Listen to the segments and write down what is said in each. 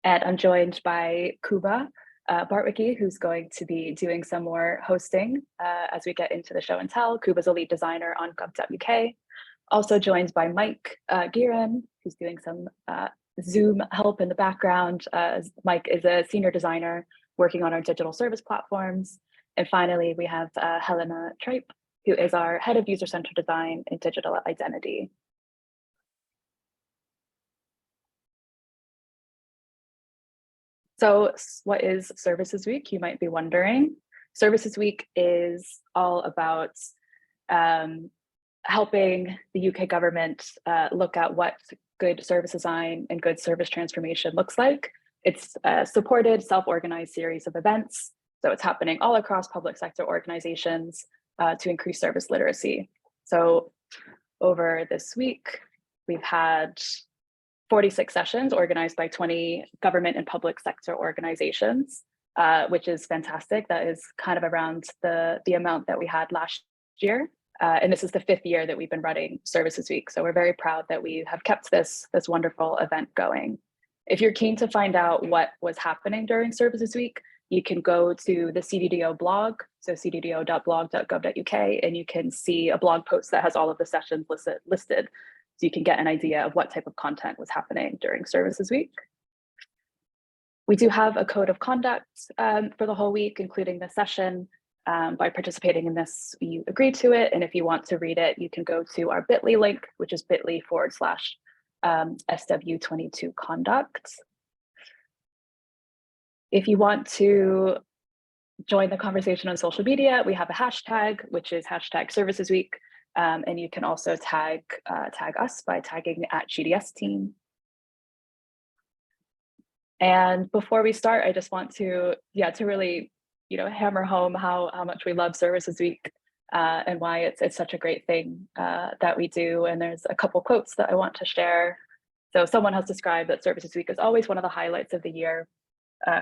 And I'm joined by Kuba Bartwicki, who's going to be doing some more hosting as we get into the show and tell. Kuba's a lead designer on gov.uk. Also joined by Mike Gearan, who's doing some Zoom help in the background. Mike is a senior designer working on our digital service platforms. And finally, we have Helena Tripe, who is our head of user-centered design and digital identity. So what is Services Week, you might be wondering. Services Week is all about helping the UK government look at what good service design and good service transformation looks like. It's a supported, self-organized series of events. So it's happening all across public sector organizations to increase service literacy. So over this week, we've had 46 sessions organized by 20 government and public sector organizations, which is fantastic. That is kind of around the amount that we had last year. And this is the 5th year that we've been running Services Week. So we're very proud that we have kept this wonderful event going. If you're keen to find out what was happening during Services Week, you can go to the CDDO blog, so cddo.blog.gov.uk, and you can see a blog post that has all of the sessions listed. So you can get an idea of what type of content was happening during Services Week. We do have a code of conduct for the whole week, including the session. By participating in this, you agree to it. And if you want to read it, you can go to our bit.ly link, which is bit.ly/SW22 conduct. If you want to join the conversation on social media, we have a hashtag, which is #ServicesWeek. And you can also tag us by tagging @GDS team. And before we start, I just want to really hammer home how much we love Services Week and why it's such a great thing that we do. And there's a couple quotes that I want to share. So someone has described that Services Week is always one of the highlights of the year.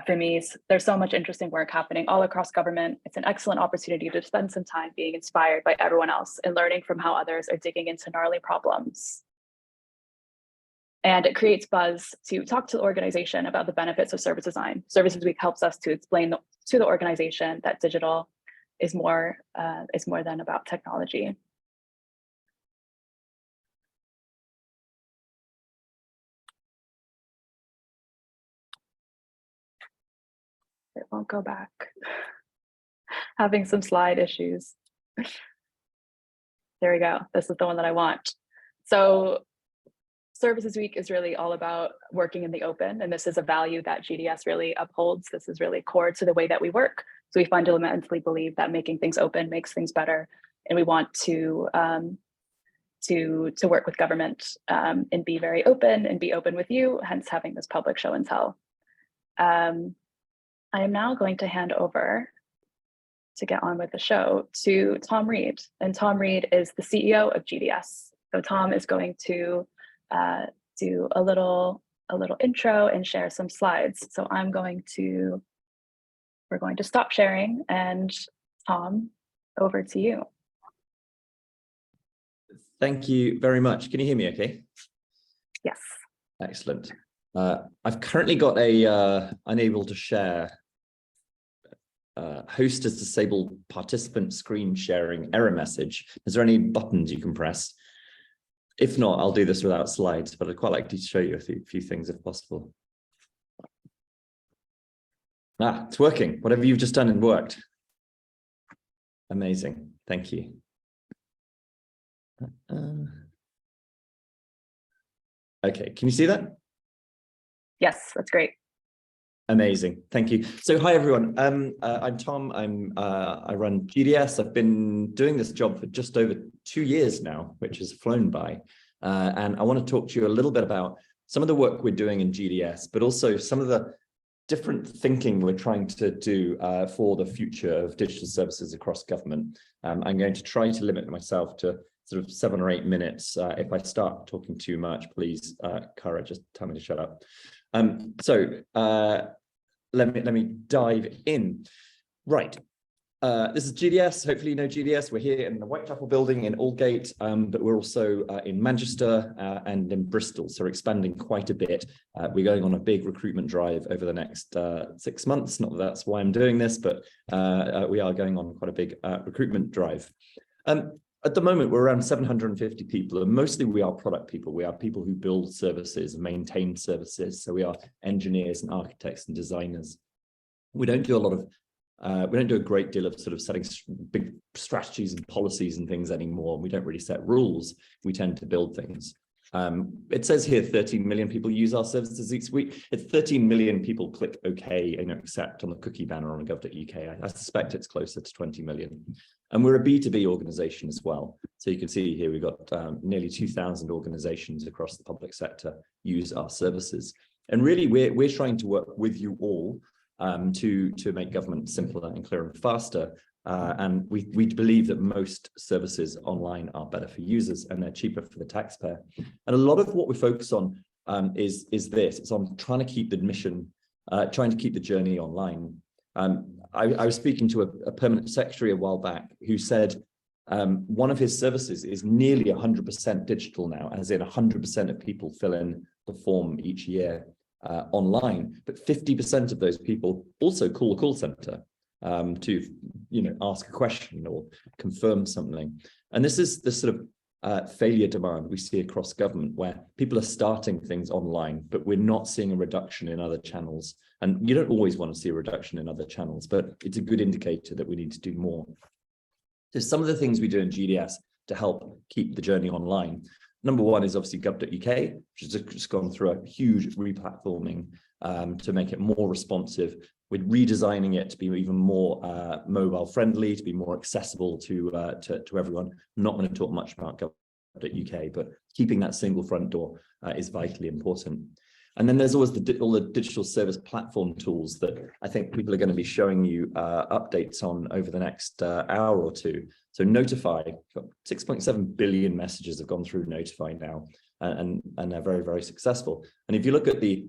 For me, there's so much interesting work happening all across government. It's an excellent opportunity to spend some time being inspired by everyone else and learning from how others are digging into gnarly problems. And it creates buzz to talk to the organization about the benefits of service design. Services Week helps us to explain to the organization that digital is more than about technology. It won't go back. Having some slide issues. There we go. This is the one that I want. So Services Week is really all about working in the open, and this is a value that GDS really upholds. This is really core to the way that we work. So we fundamentally believe that making things open makes things better, and we want to work with government and be very open and be open with you, hence having this public show and tell. I am now going to hand over to get on with the show to Tom Reed, and Tom Reed is the CEO of GDS. So Tom is going to do a little intro and share some slides. So we're going to stop sharing, and Tom, over to you. Thank you very much. Can you hear me okay? Yes. Excellent. I've currently got a unable to share host has disabled participant screen sharing error message. Is there any buttons you can press? If not, I'll do this without slides, but I'd quite like to show you a few things if possible. It's working. Whatever you've just done, it worked. Amazing. Thank you. Okay, can you see that? Yes, that's great. Amazing, thank you. So hi everyone, I'm Tom, I run GDS. I've been doing this job for just over 2 years now, which has flown by. And I want to talk to you a little bit about some of the work we're doing in GDS, but also some of the different thinking we're trying to do for the future of digital services across government. I'm going to try to limit myself to sort of 7 or 8 minutes. If I start talking too much, please, Cara, just tell me to shut up. Let me dive in. Right. This is GDS. Hopefully you know GDS. We're here in the Whitechapel building in Aldgate, but we're also in Manchester and in Bristol. So we're expanding quite a bit. We're going on a big recruitment drive over the next 6 months. Not that that's why I'm doing this, but we are going on quite a big recruitment drive. At the moment, we're around 750 people, and mostly we are product people. We are people who build services and maintain services. So we are engineers and architects and designers. We don't do a lot of we don't do a great deal of sort of setting big strategies and policies and things anymore. We don't really set rules. We tend to build things. It says here 13 million people use our services each week. It's 13 million people click OK and accept on the cookie banner on gov.uk. I suspect it's closer to 20 million. And we're a B2B organization as well. So you can see here we've got nearly 2,000 organizations across the public sector use our services. And really, we're trying to work with you all to make government simpler and clearer and faster. And we believe that most services online are better for users and they're cheaper for the taxpayer. And a lot of what we focus on is this. It's on trying to keep the mission, trying to keep the journey online. I was speaking to a permanent secretary a while back who said one of his services is nearly 100% digital now, as in 100% of people fill in the form each year online, but 50% of those people also call a call center to, ask a question or confirm something. And this is the sort of failure demand we see across government, where people are starting things online, but we're not seeing a reduction in other channels. And you don't always want to see a reduction in other channels, but it's a good indicator that we need to do more. So some of the things we do in GDS to help keep the journey online. Number one is obviously gov.uk, which has just gone through a huge replatforming to make it more responsive. We're redesigning it to be even more mobile friendly, to be more accessible to everyone. I'm not going to talk much about gov.uk, but keeping that single front door is vitally important. And then there's always all the digital service platform tools that I think people are going to be showing you updates on over the next hour or two. So Notify, 6.7 billion messages have gone through Notify now, and they're very, very successful. And if you look at the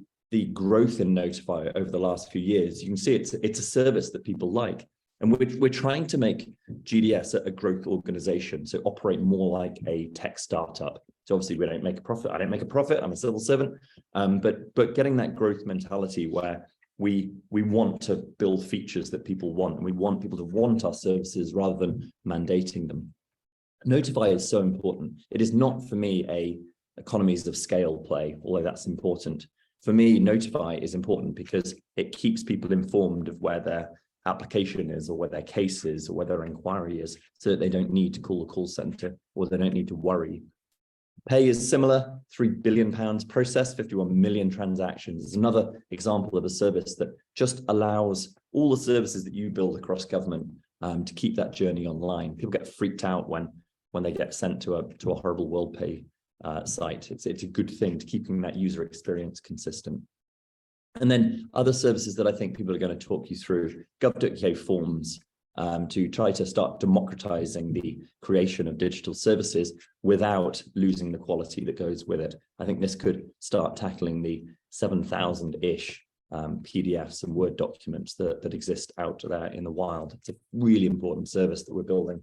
growth in Notify over the last few years, you can see it's a service that people like. And we're trying to make GDS a growth organization, so operate more like a tech startup. So obviously we don't make a profit. I don't make a profit. I'm a civil servant. But getting that growth mentality where we want to build features that people want, and we want people to want our services rather than mandating them. Notify is so important. It is not for me a economies of scale play, although that's important. For me, Notify is important because it keeps people informed of where their application is, or where their case is, or where their inquiry is, so that they don't need to call a call center, or they don't need to worry. Pay is similar, £3 billion processed, 51 million transactions. It's another example of a service that just allows all the services that you build across government to keep that journey online. People get freaked out when they get sent to a horrible WorldPay site. It's a good thing to keeping that user experience consistent. And then other services that I think people are going to talk you through, gov.uk forms, to try to start democratizing the creation of digital services without losing the quality that goes with it. I think this could start tackling the 7,000-ish PDFs and Word documents that exist out there in the wild. It's a really important service that we're building.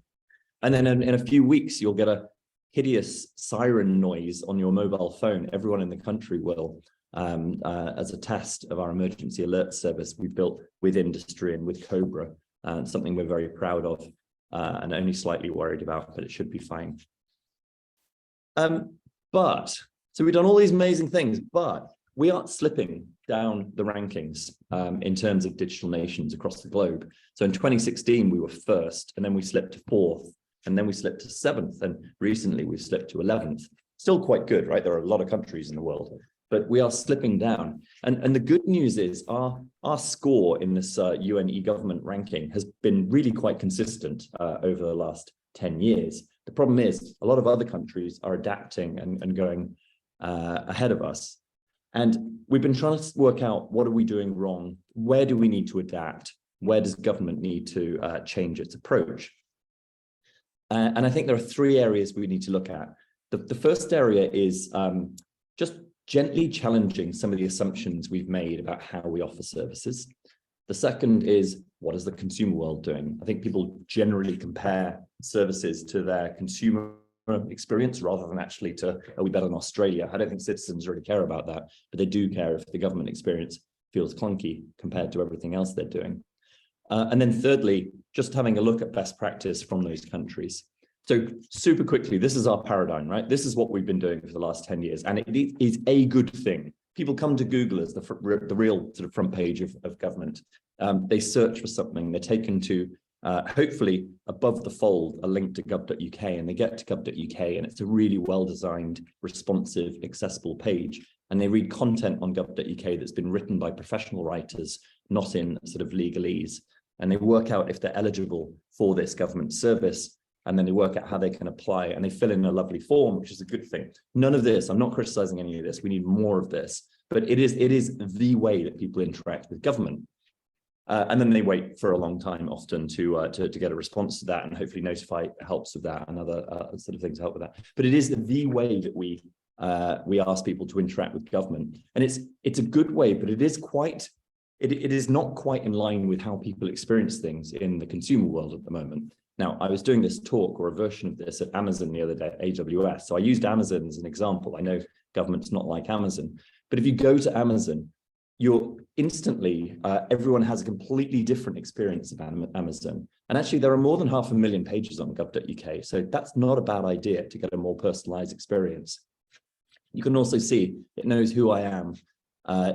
And then in a few weeks, you'll get a hideous siren noise on your mobile phone. Everyone in the country will. As a test of our emergency alert service we built with industry and with Cobra, something we're very proud of and only slightly worried about, but it should be fine. So we've done all these amazing things, but we aren't slipping down the rankings in terms of digital nations across the globe. So in 2016, we were first, and then we slipped to fourth, and then we slipped to 7th, and recently we've slipped to 11th. Still quite good, right? There are a lot of countries in the world, but we are slipping down. And the good news is our score in this UN e-government ranking has been really quite consistent over the last 10 years. The problem is a lot of other countries are adapting and going ahead of us. And we've been trying to work out, what are we doing wrong? Where do we need to adapt? Where does government need to change its approach? And I think there are 3 areas we need to look at. The first area is just gently challenging some of the assumptions we've made about how we offer services. The second is, what is the consumer world doing? I think people generally compare services to their consumer experience rather than actually to, are we better than Australia? I don't think citizens really care about that, but they do care if the government experience feels clunky compared to everything else they're doing. And then thirdly, just having a look at best practice from those countries. So super quickly, this is our paradigm, right? This is what we've been doing for the last 10 years, and it is a good thing. People come to Google as the real sort of front page of government. They search for something, they're taken to, hopefully above the fold, a link to gov.uk, and they get to gov.uk, and it's a really well-designed, responsive, accessible page. And they read content on gov.uk that's been written by professional writers, not in sort of legalese. And they work out if they're eligible for this government service, and then they work out how they can apply, and they fill in a lovely form, which is a good thing. None of this, I'm not criticizing any of this, we need more of this, but it is the way that people interact with government. And then they wait for a long time often to get a response to that, and hopefully Notify helps with that and other sort of things help with that. But it is the way that we ask people to interact with government, and it's a good way, but it is not quite in line with how people experience things in the consumer world at the moment. Now, I was doing this talk or a version of this at Amazon the other day, AWS. So I used Amazon as an example. I know government's not like Amazon, but if you go to Amazon, you're instantly, everyone has a completely different experience of Amazon. And actually, there are more than 500,000 pages on gov.uk. So that's not a bad idea to get a more personalized experience. You can also see it knows who I am.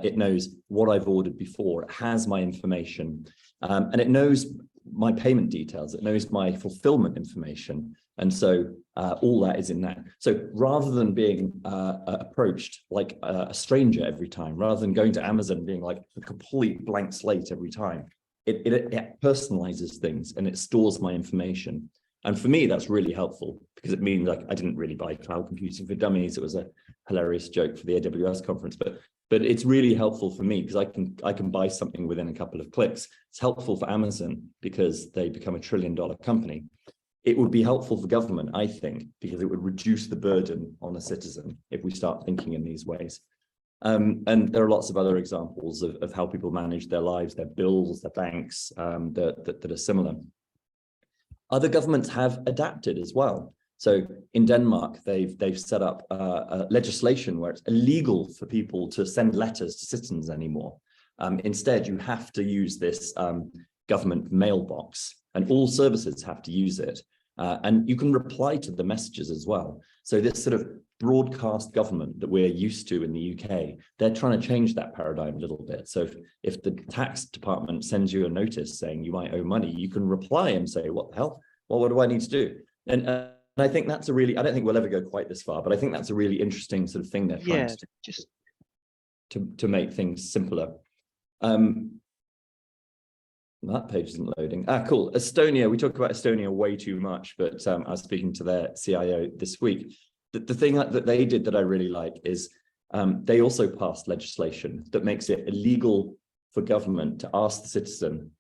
It knows what I've ordered before. It has my information, and it knows my payment details. It knows my fulfillment information. And so all that is in that. So rather than being approached like a stranger every time, rather than going to Amazon being like a complete blank slate every time, it personalizes things and it stores my information. And for me, that's really helpful because it means like I didn't really buy cloud computing for dummies. It was a hilarious joke for the AWS conference, but it's really helpful for me because I can buy something within a couple of clicks. It's helpful for Amazon because they become $1 trillion company. It would be helpful for government, I think, because it would reduce the burden on a citizen if we start thinking in these ways. And there are lots of other examples of how people manage their lives, their bills, their banks that are similar. Other governments have adapted as well. So in Denmark, they've set up legislation where it's illegal for people to send letters to citizens anymore. Instead, you have to use this government mailbox, and all services have to use it. And you can reply to the messages as well. So this sort of broadcast government that we're used to in the UK, they're trying to change that paradigm a little bit. So if the tax department sends you a notice saying you might owe money, you can reply and say, what the hell? Well, what do I need to do? And I think that's a really, I don't think we'll ever go quite this far, but I think that's a really interesting sort of thing they're trying to do, just to make things simpler. That page isn't loading. Cool. Estonia, we talk about Estonia way too much, but I was speaking to their CIO this week. The thing that they did that I really like is they also passed legislation that makes it illegal for government to ask the citizen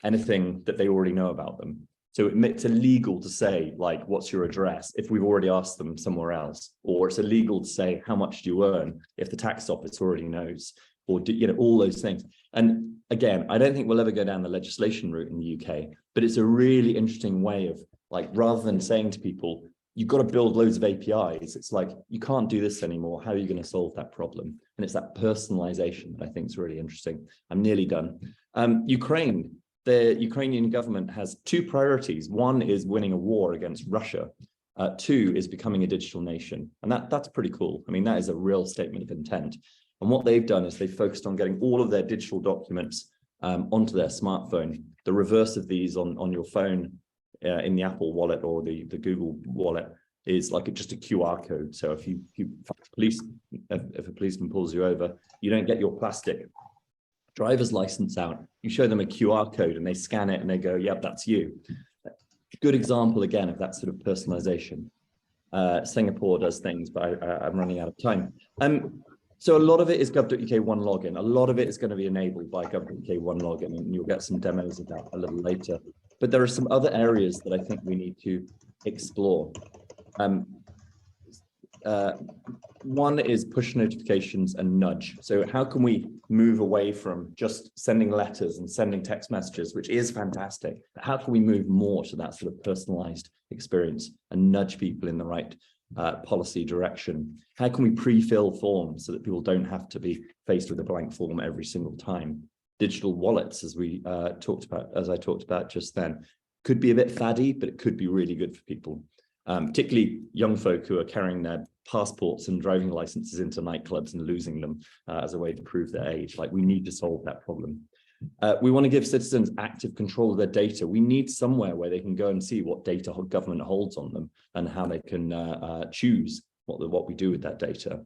anything that they already know about them. So it's illegal to say, like, what's your address if we've already asked them somewhere else, or it's illegal to say, how much do you earn if the tax office already knows, or all those things. And again, I don't think we'll ever go down the legislation route in the UK, but it's a really interesting way of, like, rather than saying to people, you've got to build loads of APIs, it's like, you can't do this anymore. How are you going to solve that problem? And it's that personalization that I think is really interesting. I'm nearly done. Ukraine. The Ukrainian government has two priorities. One is winning a war against Russia. Two is becoming a digital nation. And that's pretty cool. I mean, that is a real statement of intent. And what they've done is they've focused on getting all of their digital documents onto their smartphone. The reverse of these on your phone in the Apple wallet or the Google wallet is like just a QR code. So if a policeman pulls you over, you don't get your plastic driver's license out. You show them a QR code and they scan it and they go, yep, that's you. Good example again of that sort of personalization. Singapore does things, but I'm running out of time. So a lot of it is gov.uk one login. A lot of it is going to be enabled by gov.uk one login, and you'll get some demos of that a little later. But there are some other areas that I think we need to explore. One is push notifications and nudge. So how can we move away from just sending letters and sending text messages, which is fantastic, but how can we move more to that sort of personalized experience and nudge people in the right policy direction? How can we pre-fill forms so that people don't have to be faced with a blank form every single time? Digital wallets, as I talked about just then, could be a bit faddy, but it could be really good for people. Particularly young folk who are carrying their passports and driving licenses into nightclubs and losing them as a way to prove their age. Like, we need to solve that problem. We want to give citizens active control of their data. We need somewhere where they can go and see what data government holds on them and how they can choose what we do with that data.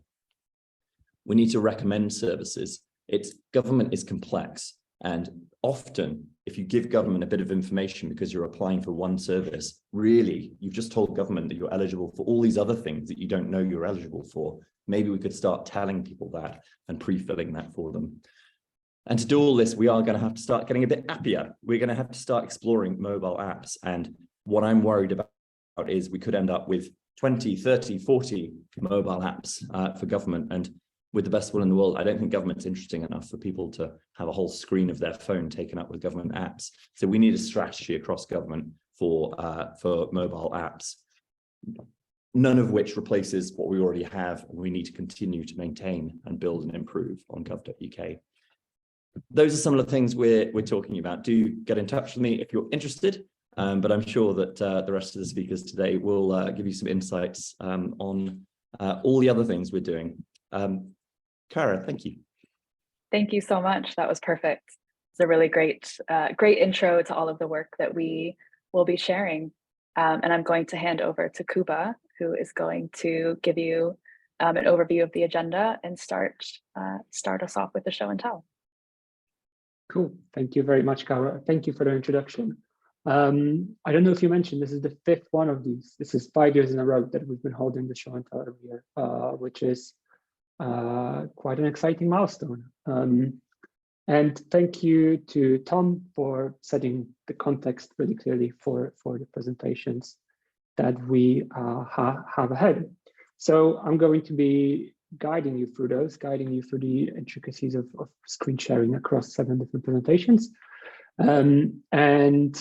We need to recommend services. Government is complex, and often if you give government a bit of information because you're applying for one service, really, you've just told government that you're eligible for all these other things that you don't know you're eligible for. Maybe we could start telling people that and pre-filling that for them. And to do all this, we are going to have to start getting a bit appier. We're going to have to start exploring mobile apps. And what I'm worried about is we could end up with 20, 30, 40 mobile apps for government. And with the best will in the world, I don't think government's interesting enough for people to have a whole screen of their phone taken up with government apps. So we need a strategy across government for mobile apps, none of which replaces what we already have, and we need to continue to maintain and build and improve on gov.uk. Those are some of the things we're talking about. Do get in touch with me if you're interested, but I'm sure that the rest of the speakers today will give you some insights on all the other things we're doing. Cara, thank you. Thank you so much. That was perfect. It's a really great intro to all of the work that we will be sharing. And I'm going to hand over to Kuba, who is going to give you an overview of the agenda and start us off with the show and tell. Cool. Thank you very much, Cara. Thank you for the introduction. I don't know if you mentioned, this is the 5th one of these. This is 5 years in a row that we've been holding the show and tell every year, which is quite an exciting milestone. And thank you to Tom for setting the context really clearly for the presentations that we have ahead. So I'm going to be guiding you through the intricacies of screen sharing across 7 different presentations. And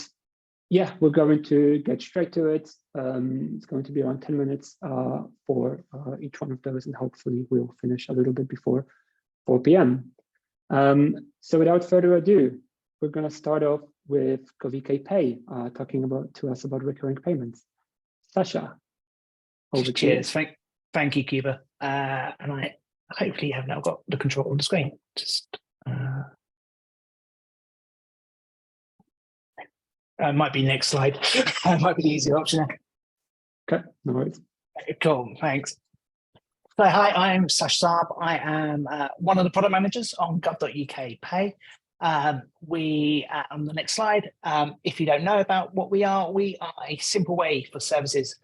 yeah, we're going to get straight to it. It's going to be around 10 minutes for each one of those, and hopefully we'll finish a little bit before 4 p.m. So without further ado, we're going to start off with gov.uk Pay, talking to us about recurring payments. Sacha, over to you. Cheers. Thank you, Cuba. And I hopefully have now got the control on the screen. Just might be next slide. Might be the easier option. Okay, no worries. Cool, thanks. So hi, I'm Sacha Zarb. I am one of the product managers on gov.uk Pay. We on the next slide, if you don't know about what we are a simple way for services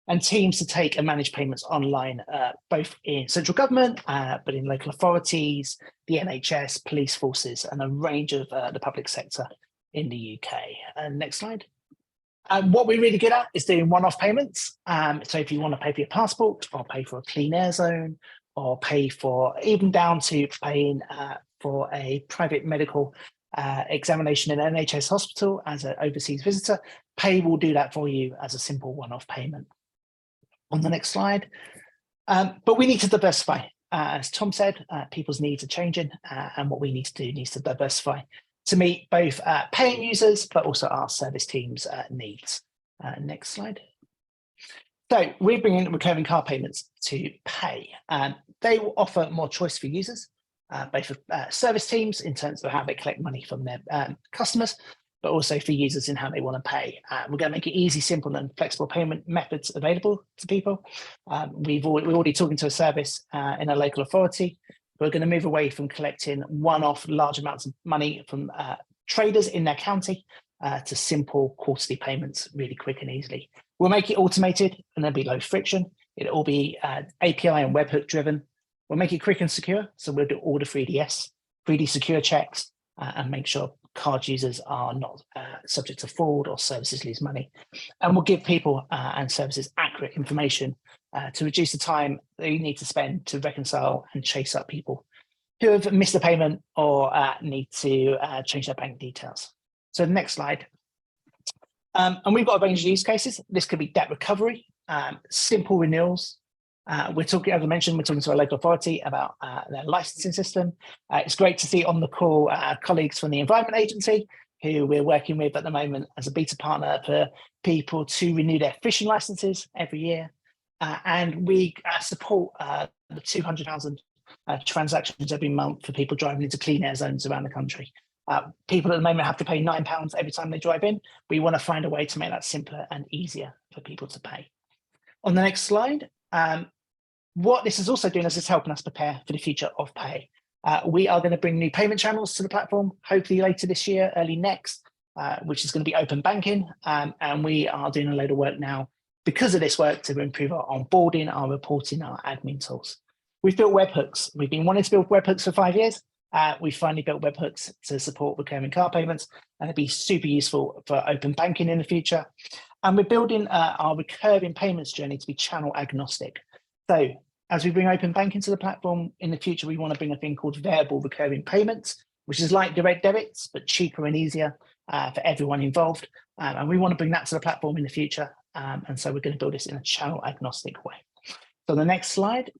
and teams to take and manage payments online, both in central government, but in local authorities, the NHS, police forces, and a range of the public sector in the UK. And next slide. What we're really good at is doing one-off payments. So if you want to pay for your passport, or pay for a clean air zone, or pay for, even down to paying for a private medical examination in an NHS hospital as an overseas visitor, Pay will do that for you as a simple one-off payment. On the next slide. But we need to diversify. As Tom said, people's needs are changing, and what we need to do needs to diversify to meet both paying users, but also our service teams' needs. Next slide. So we're bringing recurring card payments to Pay. They will offer more choice for users, both for service teams in terms of how they collect money from their customers, but also for users in how they want to pay. We're going to make it easy, simple, and flexible payment methods available to people. We're already talking to a service in a local authority. We're going to move away from collecting one-off large amounts of money from traders in their county to simple quarterly payments, really quick and easily. We'll make it automated, and there'll be low friction. It'll all be API and webhook driven. We'll make it quick and secure, so we'll do all the 3DS, 3D secure checks, and make sure card users are not subject to fraud or services lose money. And we'll give people and services accurate information to reduce the time they need to spend to reconcile and chase up people who have missed a payment or need to change their bank details. So the next slide. And we've got a range of use cases. This could be debt recovery, simple renewals. We're talking, as I mentioned, we're talking to a local authority about their licensing system. It's great to see on the call colleagues from the Environment Agency, who we're working with at the moment as a beta partner for people to renew their fishing licenses every year. And we support the 200,000 transactions every month for people driving into clean air zones around the country. People at the moment have to pay £9 every time they drive in. We want to find a way to make that simpler and easier for people to pay. On the next slide, what this is also doing is it's helping us prepare for the future of pay. We are going to bring new payment channels to the platform, hopefully later this year, early next, which is going to be open banking. And we are doing a load of work now because of this work to improve our onboarding, our reporting, our admin tools. We've built webhooks. We've been wanting to build webhooks for 5 years. We finally built webhooks to support recurring card payments, and it'd be super useful for open banking in the future. And we're building our recurring payments journey to be channel agnostic. So as we bring open banking to the platform in the future, we want to bring a thing called variable recurring payments, which is like direct debits, but cheaper and easier for everyone involved. And we want to bring that to the platform in the future. And so we're going to build this in a channel agnostic way. So the next slide,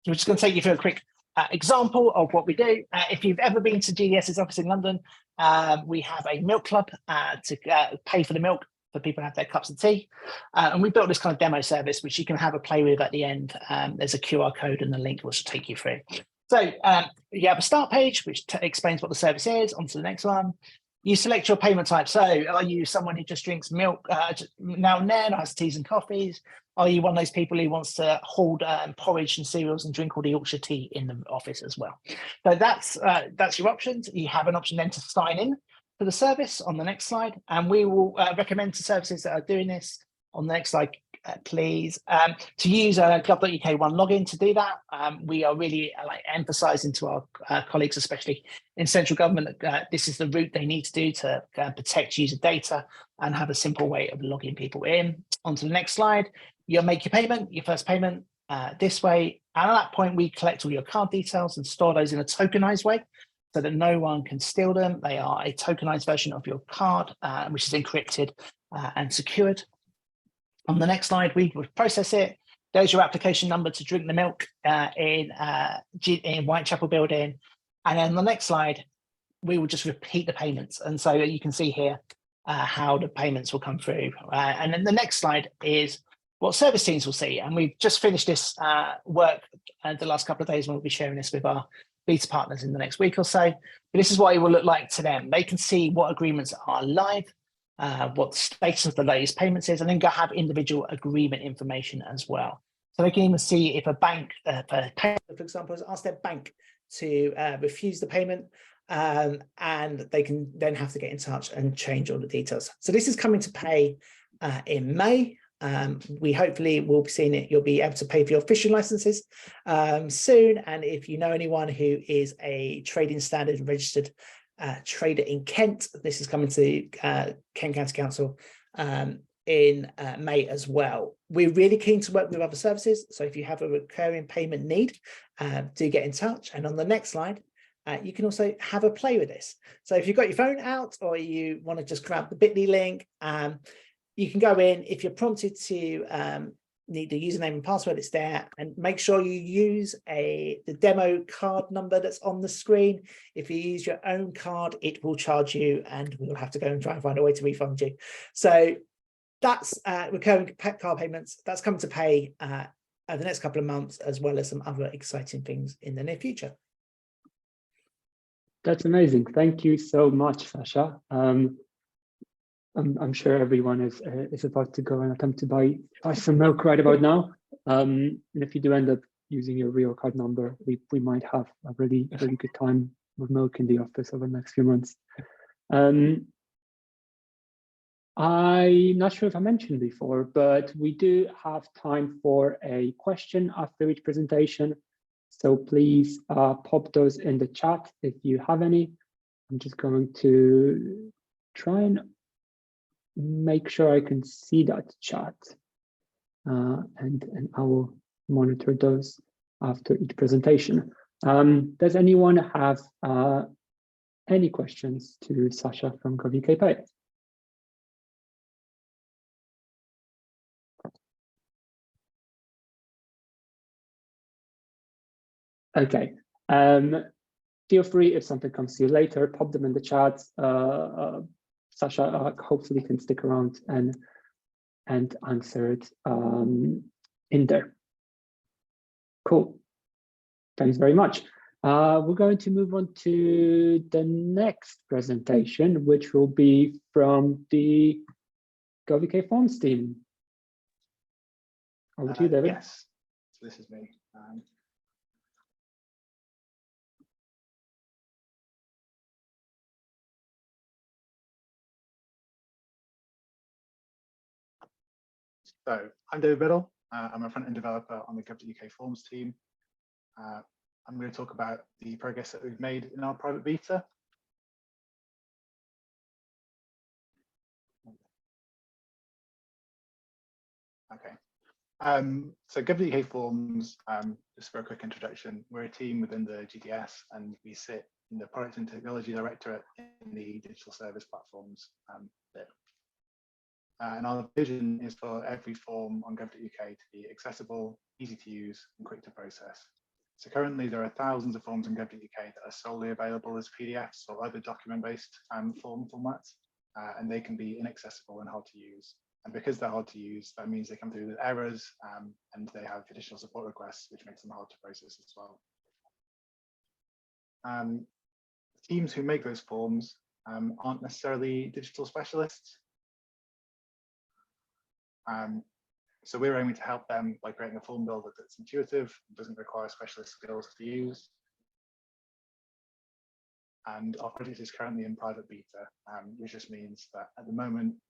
we're just going to take you through a quick example of what we do. If you've ever been to GDS's office in London, we have a milk club to pay for the milk for people to have their cups of tea. And we built this kind of demo service, which you can have a play with at the end. There's a QR code and a link which will take you through. So you have a start page, which explains what the service is. On to the next one. You select your payment type. So are you someone who just drinks milk now and then, has teas and coffees? Are you one of those people who wants to hold porridge and cereals and drink all the Yorkshire tea in the office as well? So that's your options. You have an option then to sign in to the service on the next slide. And we will recommend to services that are doing this on the next slide, please, to use a gov.uk one login to do that. We are really emphasising to our colleagues, especially in central government, that this is the route they need to do to protect user data and have a simple way of logging people in. On to the next slide, you'll make your payment, your first payment this way. And at that point, we collect all your card details and store those in a tokenized way so that no one can steal them. They are a tokenized version of your card, which is encrypted and secured. On the next slide, we would process it. There's your application number to drink the milk in Whitechapel building. And then on the next slide, we will just repeat the payments. And so you can see here how the payments will come through. And then the next slide is what service teams will see. And we've just finished this work the last couple of days, and we'll be sharing this with our beta partners in the next week or so. But this is what it will look like to them. They can see what agreements are live, what the status of the latest payments is, and then go have individual agreement information as well. So they can even see if a bank, for example, has asked their bank to refuse the payment, and they can then have to get in touch and change all the details. So this is coming to pay in May. We hopefully will be seeing it. You'll be able to pay for your fishing licenses soon. And if you know anyone who is a trading standard registered trader in Kent, this is coming to Kent County Council in May as well. We're really keen to work with other services. So if you have a recurring payment need, do get in touch. And on the next slide, you can also have a play with this. So if you've got your phone out or you want to just grab the bit.ly link, you can go in. If you're prompted to need the username and password, it's there, and make sure you use the demo card number that's on the screen. If you use your own card, it will charge you, and we'll have to go and try and find a way to refund you. So that's recurring card payments. That's coming to pay over the next couple of months, as well as some other exciting things in the near future. That's amazing. Thank you so much, Sacha. I'm sure everyone is about to go and attempt to buy some milk right about now. And if you do end up using your real card number, we might have a really good time with milk in the office over the next few months. I'm not sure if I mentioned before, but we do have time for a question after each presentation. So please pop those in the chat if you have any. I'm just going to try and make sure I can see that chat, and I will monitor those after each presentation. Does anyone have any questions to Sacha from GovUK Pay? Okay. Feel free, if something comes to you later, pop them in the chat. Sacha hopefully can stick around and answer it in there. Cool. Thanks very much. We're going to move on to the next presentation, which will be from the GovUK Forms team. Over to you, David. Yes, so this is me. So I'm David Biddle. I'm a front-end developer on the GovUK Forms team. I'm going to talk about the progress that we've made in our private beta. Okay. So GovUK Forms, just for a quick introduction, we're a team within the GDS, and we sit in the Product and Technology Directorate in the Digital Service Platforms bit. And our vision is for every form on gov.uk to be accessible, easy to use, and quick to process. So currently there are thousands of forms on gov.uk that are solely available as PDFs or other document-based form formats, and they can be inaccessible and hard to use. And because they're hard to use, that means they come through with errors, and they have additional support requests, which makes them hard to process as well. Teams who make those forms aren't necessarily digital specialists. So we're aiming to help them by creating a form builder that's intuitive, doesn't require specialist skills to use. And our project is currently in private beta, which just means that at the moment,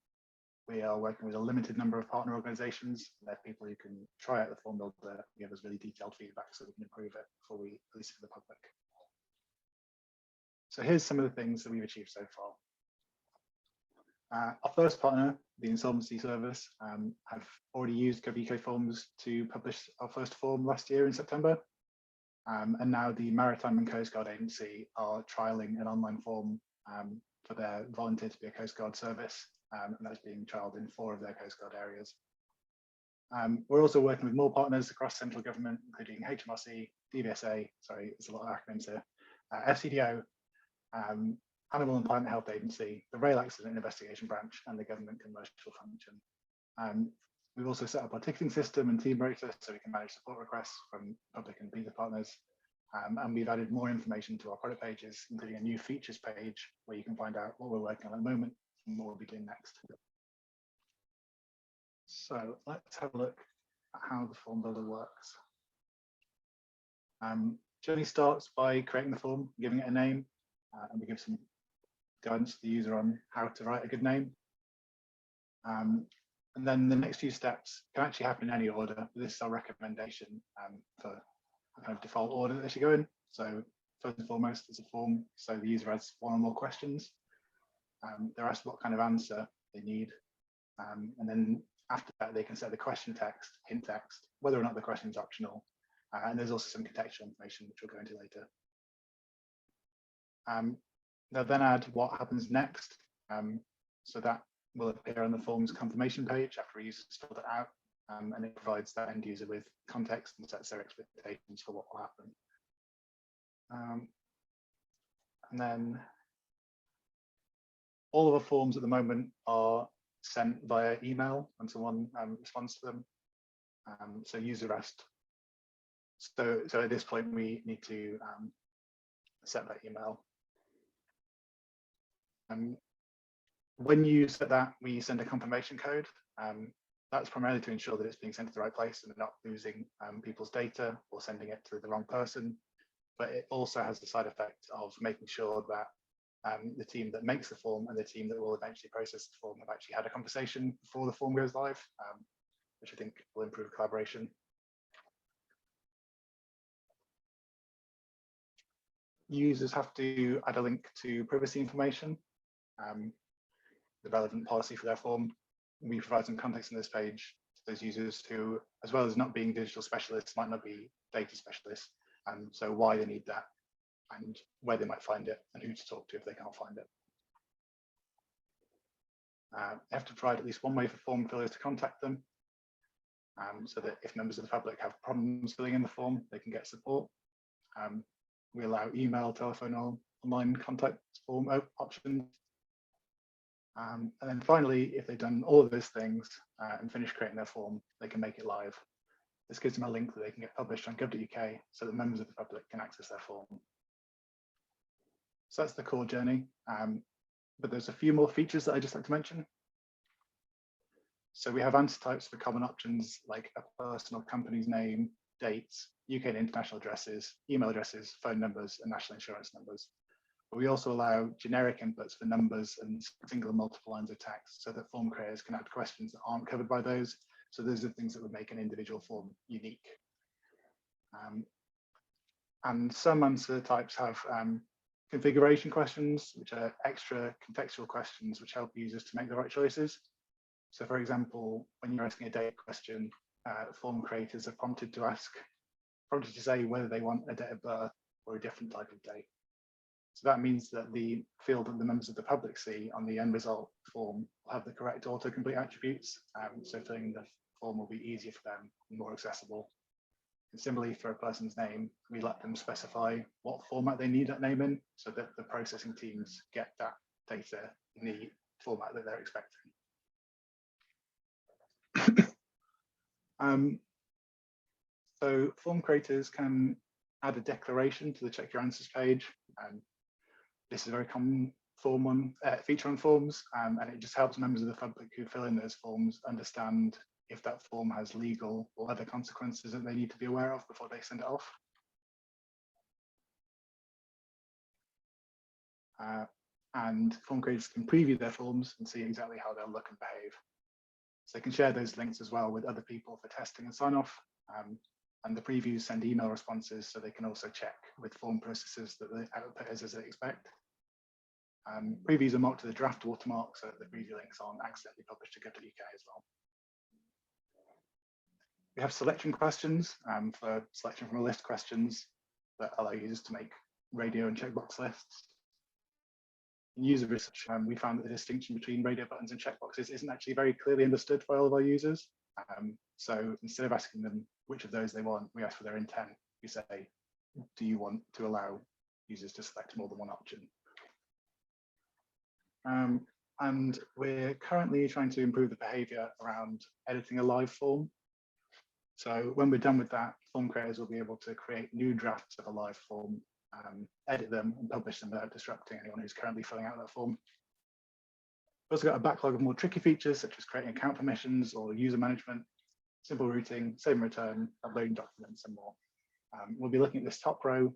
we are working with a limited number of partner organizations. They're people who can try out the form builder, give us really detailed feedback so we can improve it before we release it to the public. So here's some of the things that we've achieved so far. Our first partner, the Insolvency Service, have already used GovUK Forms to publish our first form last year in September. And now the Maritime and Coast Guard Agency are trialling an online form for their volunteer to be a Coast Guard service, and that's being trialed in 4 of their Coast Guard areas. We're also working with more partners across central government, including HMRC, DVSA, sorry, there's a lot of acronyms here, FCDO, Animal and Plant Health Agency, the Rail Accident Investigation Branch, and the Government Commercial Function. We've also set up our ticketing system and team rotor so we can manage support requests from public and beta partners. And we've added more information to our product pages, including a new features page where you can find out what we're working on at the moment and what we'll be doing next. So let's have a look at how the form builder works. Journey starts by creating the form, giving it a name, and we give some guidance to the user on how to write a good name. And then the next few steps can actually happen in any order. This is our recommendation for kind of default order that they should go in. So first and foremost, there's a form. So the user has 1 or more questions. They're asked what kind of answer they need. And then after that, they can set the question text, hint text, whether or not the question is optional. And there's also some contextual information, which we'll go into later. They'll then add what happens next. So that will appear on the form's confirmation page after a user's filled it out, and it provides that end user with context and sets their expectations for what will happen. And then all of our forms at the moment are sent via email when someone responds to them. So user asked. So at this point, we need to set that email. When you set that, we send a confirmation code. That's primarily to ensure that it's being sent to the right place and not losing people's data or sending it to the wrong person. But it also has the side effect of making sure that the team that makes the form and the team that will eventually process the form have actually had a conversation before the form goes live, which I think will improve collaboration. users have to add a link to privacy information, the relevant policy for their form. We provide some context on this page to those users who, as well as not being digital specialists, might not be data specialists, and so why they need that and where they might find it and who to talk to if they can't find it. They have to provide at least one way for form fillers to contact them, so that if members of the public have problems filling in the form, they can get support. We allow email, telephone, or online contact form options. And then finally, if they've done all of those things and finished creating their form, they can make it live. This gives them a link that they can get published on gov.uk so that members of the public can access their form. So that's the core journey. But there's a few more features that I'd just like to mention. So we have answer types for common options like a personal company's name, dates, UK and international addresses, email addresses, phone numbers, and national insurance numbers. But we also allow generic inputs for numbers and single and multiple lines of text so that form creators can add questions that aren't covered by those. So those are things that would make an individual form unique. And some answer types have configuration questions, which are extra contextual questions which help users to make the right choices. So for example, when you're asking a date question, form creators are prompted to say whether they want a date of birth or a different type of date. So that means that the field that the members of the public see on the end result form will have the correct autocomplete attributes. So filling the form will be easier for them and more accessible. And similarly, for a person's name, we let them specify what format they need that name in so that the processing teams get that data in the format that they're expecting. So form creators can add a declaration to the check your answers page. This is a very common feature on forms, and it just helps members of the public who fill in those forms understand if that form has legal or other consequences that they need to be aware of before they send it off. And form creators can preview their forms and see exactly how they'll look and behave. So they can share those links as well with other people for testing and sign off. And the previews send email responses so they can also check with form processes that the output is as they expect. Previews are marked to the draft watermark so that the preview links aren't accidentally published to gov.uk as well. We have selection questions for selection from a list questions that allow users to make radio and checkbox lists. In user research, we found that the distinction between radio buttons and checkboxes isn't actually very clearly understood by all of our users. So instead of asking them which of those they want, we ask for their intent. We say, do you want to allow users to select more than one option? And we're currently trying to improve the behavior around editing a live form. So when we're done with that, form creators will be able to create new drafts of a live form, edit them and publish them without disrupting anyone who's currently filling out that form. We've also got a backlog of more tricky features such as creating account permissions or user management, simple routing, save and return, uploading documents and more. We'll be looking at this top row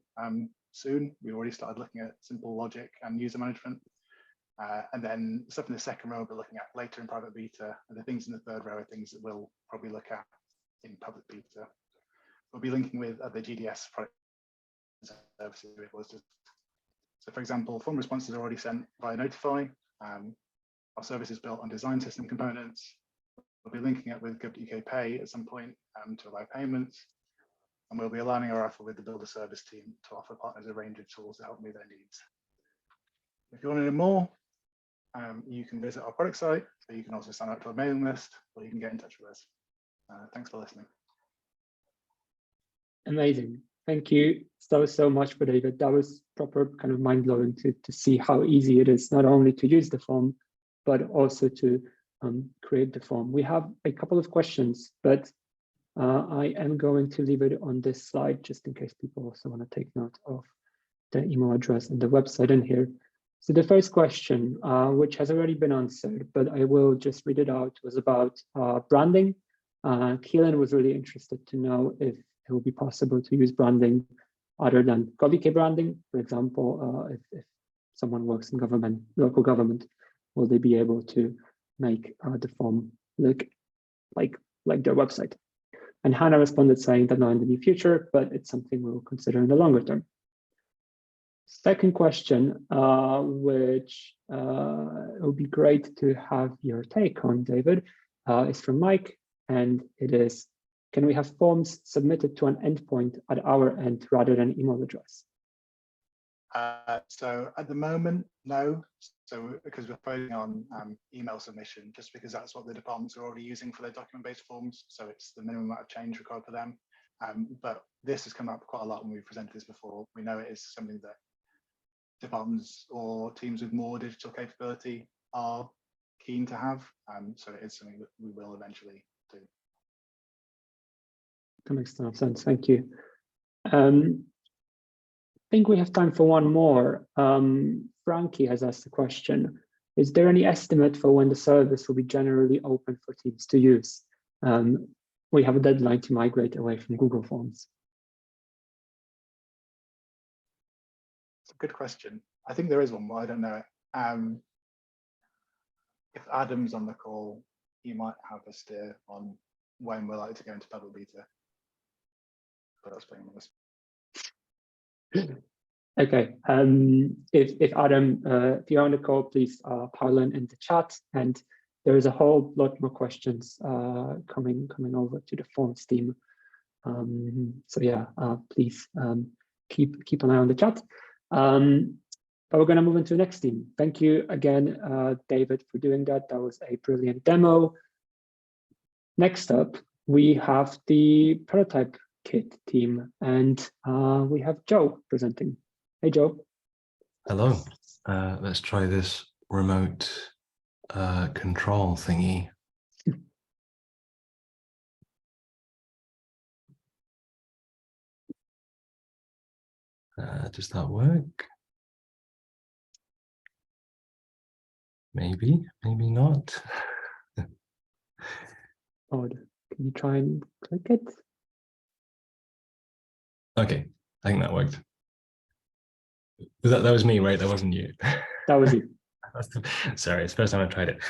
soon. We've already started looking at simple logic and user management. And then stuff in the second row we'll be looking at later in private beta, and the things in the third row are things that we'll probably look at in public beta. We'll be linking with other GDS product services. So for example, form responses are already sent via Notify. Our service is built on design system components. We'll be linking up with gov.uk Pay at some point to allow payments. And we'll be aligning our offer with the Builder service team to offer partners a range of tools to help meet their needs. If you want to know more, you can visit our product site, or you can also sign up to our mailing list, or you can get in touch with us. Thanks for listening. Amazing. Thank you so much for David. That was proper kind of mind-blowing to see how easy it is not only to use the form, but also to create the form. We have a couple of questions, but I am going to leave it on this slide just in case people also want to take note of the email address and the website in here. So the first question, which has already been answered, but I will just read it out, was about branding. Keelan was really interested to know if it will be possible to use branding other than gov.uk branding. For example, if someone works in government, local government, will they be able to make the form look like their website? And Hannah responded saying that not in the near future, but it's something we'll consider in the longer term. Second question, which it would be great to have your take on, David, is from Mike, and it is, can we have forms submitted to an endpoint at our end rather than email address? So at the moment, no. So because we're focusing on email submission, just because that's what the departments are already using for their document-based forms. So it's the minimum amount of change required for them. But this has come up quite a lot when we've presented this before. We know it is something that departments or teams with more digital capability are keen to have. So it is something that we will eventually do. That makes a ton of sense. Thank you. I think we have time for one more. Frankie has asked a question. Is there any estimate for when the service will be generally open for teams to use? We have a deadline to migrate away from Google Forms. It's a good question. I think there is one, but I don't know it. If Adam's on the call, he might have a steer on when we're likely to go into public beta. But that's playing on this. Okay, if Adam, if you're on the call, please pile in the chat, and there is a whole lot more questions coming over to the forms team. So yeah, please keep an eye on the chat. But we're going to move into the next team. Thank you again, David, for doing that. That was a brilliant demo. Next up, we have the prototype kit team, and we have Joe presenting. Hey, Joe. Hello. Let's try this remote control thingy. Does that work? Maybe, maybe not. Odd. Can you try and click it? Okay, I think that worked. That was me, right? That wasn't you. That was you. Sorry, it's the first time I've tried it.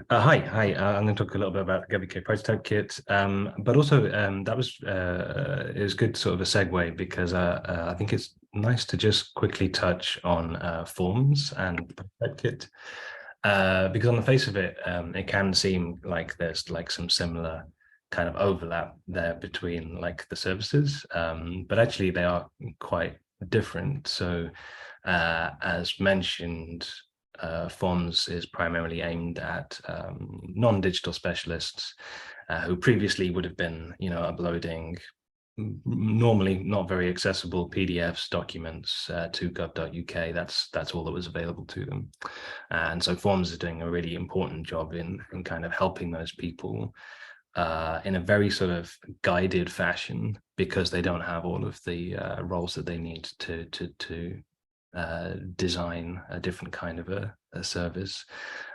Hi. I'm going to talk a little bit about the GovUK prototype kit, but also it was good sort of a segue because I think it's nice to just quickly touch on forms and prototype kit because on the face of it, it can seem like there's like some similar kind of overlap there between like the services, but actually they are quite different. So as mentioned, forms is primarily aimed at non-digital specialists who previously would have been, uploading normally not very accessible PDFs, documents to gov.uk. That's all that was available to them. And so forms is doing a really important job in kind of helping those people in a very sort of guided fashion, because they don't have all of the roles that they need to design a different kind of a service,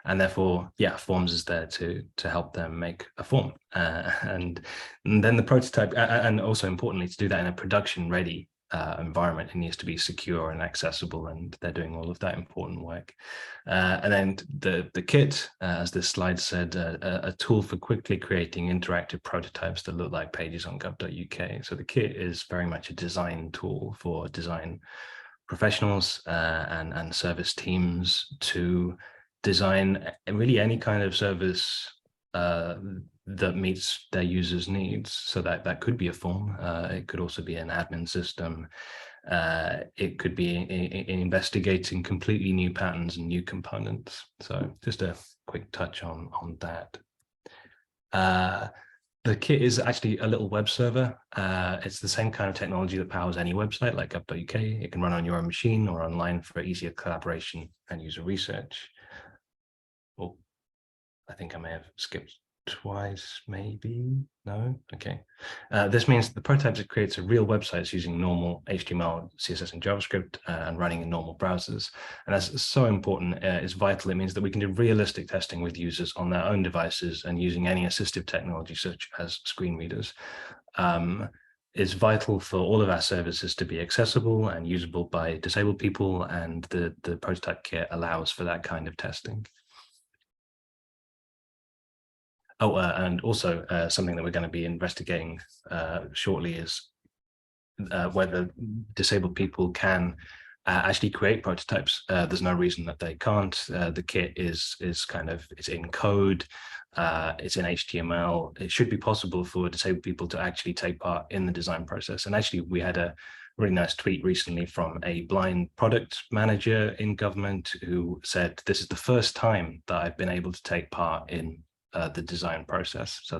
and therefore, yeah, forms is there to help them make a form, and then the prototype, and also importantly, to do that in a production ready environment. It needs to be secure and accessible, and they're doing all of that important work. And then the kit, as this slide said, a tool for quickly creating interactive prototypes that look like pages on gov.uk. So the kit is very much a design tool for design professionals and service teams to design really any kind of service that meets their users' needs. So that could be a form, it could also be an admin system, it could be in investigating completely new patterns and new components. So just a quick touch on that. The kit is actually a little web server. It's the same kind of technology that powers any website like gov.uk. It can run on your own machine or online for easier collaboration and user research. Oh, I think I may have skipped twice, maybe. No? Okay. This means the prototypes it creates are real websites using normal HTML, CSS, and JavaScript and running in normal browsers. And that's so important. It's vital. It means that we can do realistic testing with users on their own devices and using any assistive technology such as screen readers. It's vital for all of our services to be accessible and usable by disabled people, and the prototype kit allows for that kind of testing. Oh, and also something that we're going to be investigating shortly is whether disabled people can actually create prototypes. There's no reason that they can't. The kit is kind of, it's in code, it's in HTML. It should be possible for disabled people to actually take part in the design process. And actually, we had a really nice tweet recently from a blind product manager in government who said, "This is the first time that I've been able to take part in the design process." So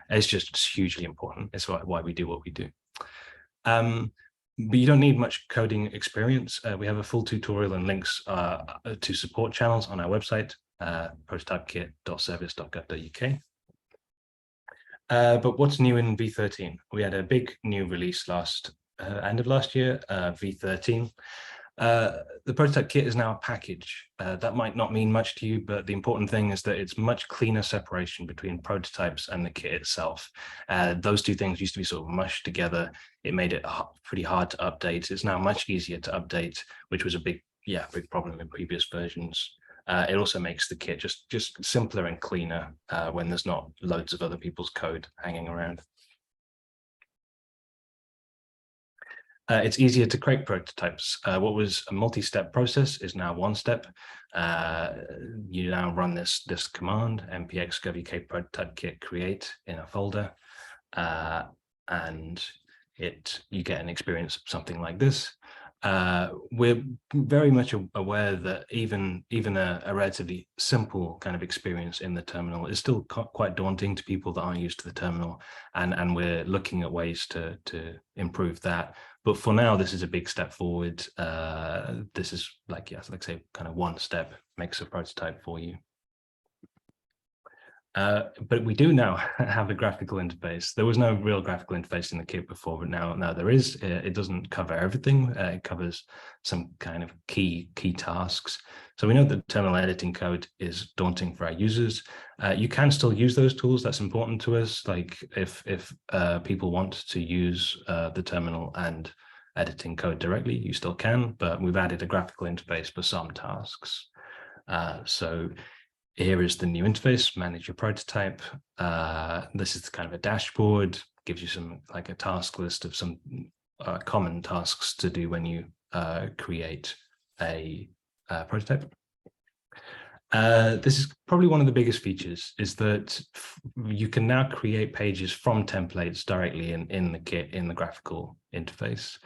it's just hugely important. It's why we do what we do. But you don't need much coding experience. We have a full tutorial and links to support channels on our website, prototypekit.service.gov.uk. But what's new in V13? We had a big new release end of last year, V13. The prototype kit is now a package. That might not mean much to you, but the important thing is that it's much cleaner separation between prototypes and the kit itself. Those two things used to be sort of mushed together. It made it pretty hard to update. It's now much easier to update, which was a big problem in previous versions. It also makes the kit just simpler and cleaner when there's not loads of other people's code hanging around. It's easier to create prototypes. What was a multi-step process is now one step. You now run this command, npx gov.uk prototype kit create in a folder, and you get an experience of something like this. We're very much aware that even a relatively simple kind of experience in the terminal is still quite daunting to people that aren't used to the terminal, and we're looking at ways to improve that. But for now, this is a big step forward. This is like I say, kind of one step makes a prototype for you. But we do now have a graphical interface. There was no real graphical interface in the kit before, but now there is. It doesn't cover everything. It covers some kind of key tasks. So we know that terminal editing code is daunting for our users. You can still use those tools. That's important to us. Like if people want to use the terminal and editing code directly, you still can, but we've added a graphical interface for some tasks. So here is the new interface, manage your prototype. This is kind of a dashboard, gives you some like a task list of some common tasks to do when you create a prototype. This is probably one of the biggest features, is that you can now create pages from templates directly in the kit, in the graphical interface.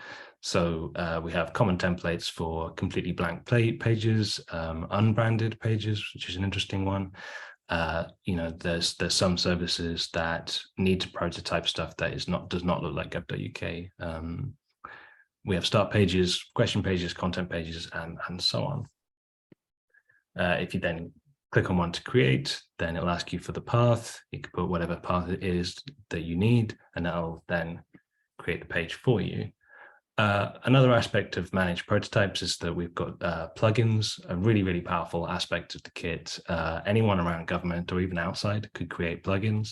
So we have common templates for completely blank pages, unbranded pages, which is an interesting one. There's some services that need to prototype stuff that does not look like gov.uk. We have start pages, question pages, content pages, and so on. If you then click on one to create, then it'll ask you for the path. You can put whatever path it is that you need, and that'll then create the page for you. Another aspect of managed prototypes is that we've got plugins, a really, really powerful aspect of the kit. Anyone around government or even outside could create plugins.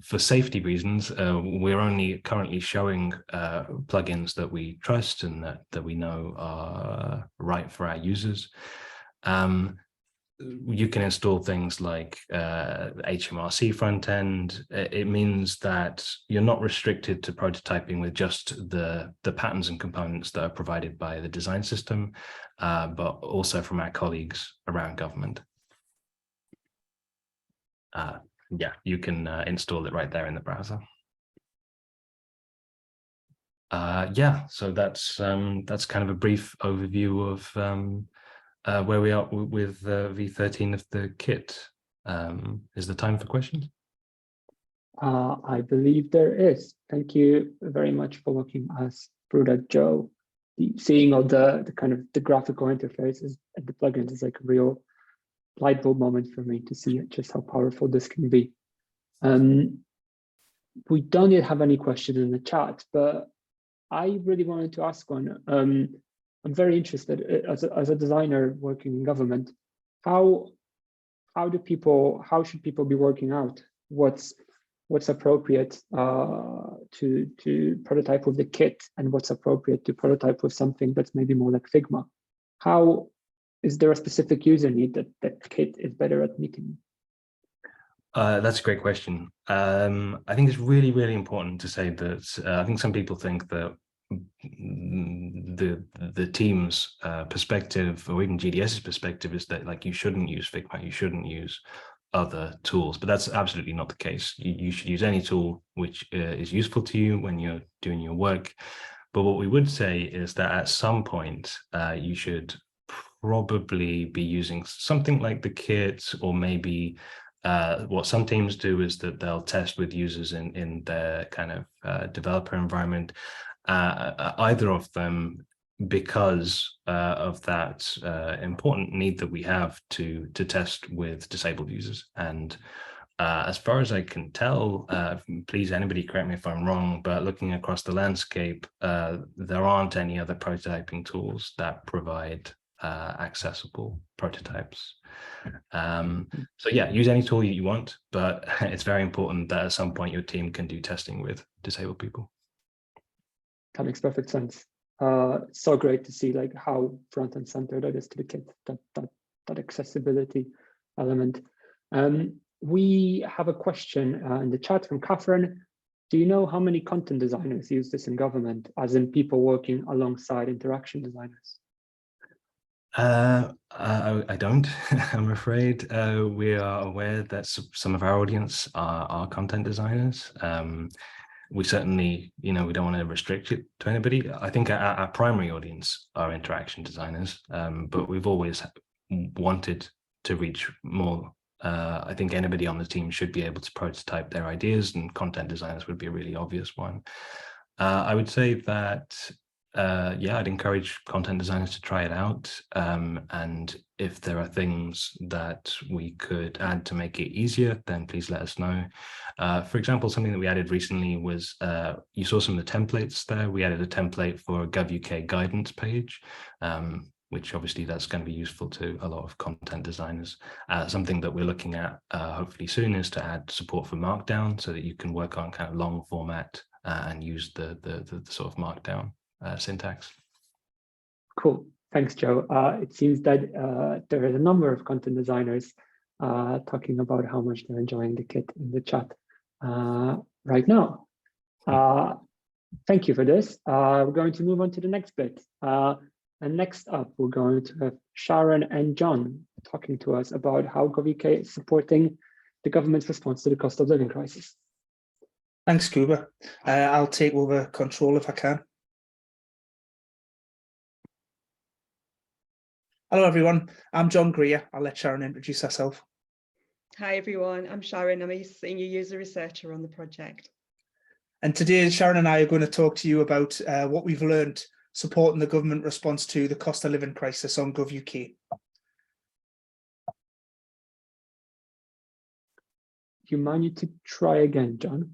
For safety reasons, we're only currently showing plugins that we trust and that we know are right for our users. You can install things like HMRC front end. It means that you're not restricted to prototyping with just the patterns and components that are provided by the design system, but also from our colleagues around government. You can install it right there in the browser. So that's kind of a brief overview of where we are with V13 of the kit. Is there time for questions? I believe there is. Thank you very much for walking us through that, Joe. Seeing all the kind of the graphical interfaces and the plugins is like a real light bulb moment for me to see just how powerful this can be. We don't yet have any questions in the chat, but I really wanted to ask one. I'm very interested as a designer working in government. How should people be working out what's appropriate to prototype with the kit and what's appropriate to prototype with something that's maybe more like Figma? How is there a specific user need that kit is better at meeting? That's a great question. I think it's really, really important to say that I think some people think that the team's perspective, or even GDS's perspective, is that like you shouldn't use Figma, you shouldn't use other tools, but that's absolutely not the case. You should use any tool which is useful to you when you're doing your work. But what we would say is that at some point you should probably be using something like the kit, or maybe what some teams do is that they'll test with users in their kind of developer environment, either of them, because of that important need that we have to test with disabled users. And as far as I can tell, please anybody correct me if I'm wrong, but looking across the landscape, there aren't any other prototyping tools that provide accessible prototypes. So yeah, use any tool you want, but it's very important that at some point your team can do testing with disabled people. That makes perfect sense. So great to see like how front and center that is to the kit, that accessibility element. We have a question in the chat from Catherine. Do you know how many content designers use this in government, as in people working alongside interaction designers? I don't, I'm afraid. We are aware that some of our audience are content designers. We certainly, we don't want to restrict it to anybody. I think our primary audience are interaction designers, but we've always wanted to reach more. I think anybody on the team should be able to prototype their ideas, and content designers would be a really obvious one. I would say that, yeah, I'd encourage content designers to try it out. And if there are things that we could add to make it easier, then please let us know. For example, something that we added recently was, you saw some of the templates there. We added a template for a GovUK guidance page, which obviously that's going to be useful to a lot of content designers. Something that we're looking at hopefully soon is to add support for Markdown, so that you can work on kind of long format and use the sort of Markdown syntax. Cool, thanks, Joe. It seems that there is a number of content designers talking about how much they're enjoying the kit in the chat right now. Thank you for this. We're going to move on to the next bit. And next up, we're going to have Sharon and John talking to us about how GovUK is supporting the government's response to the cost of living crisis. Thanks, Kuba. I'll take over control if I can. Hello, everyone. I'm John Greer. I'll let Sharon introduce herself. Hi, everyone. I'm Sharon. I'm a senior user researcher on the project. And today, Sharon and I are going to talk to you about what we've learned supporting the government response to the cost of living crisis on GovUK. You mind you to try again, John?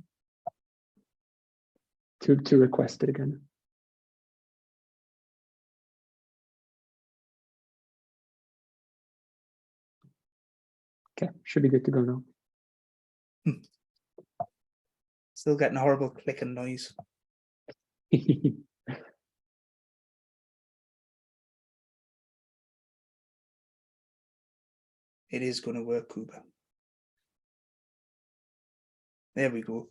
To request it again. Okay, should be good to go now. Still getting a horrible clicking noise. It is going to work, Kuba. There we go.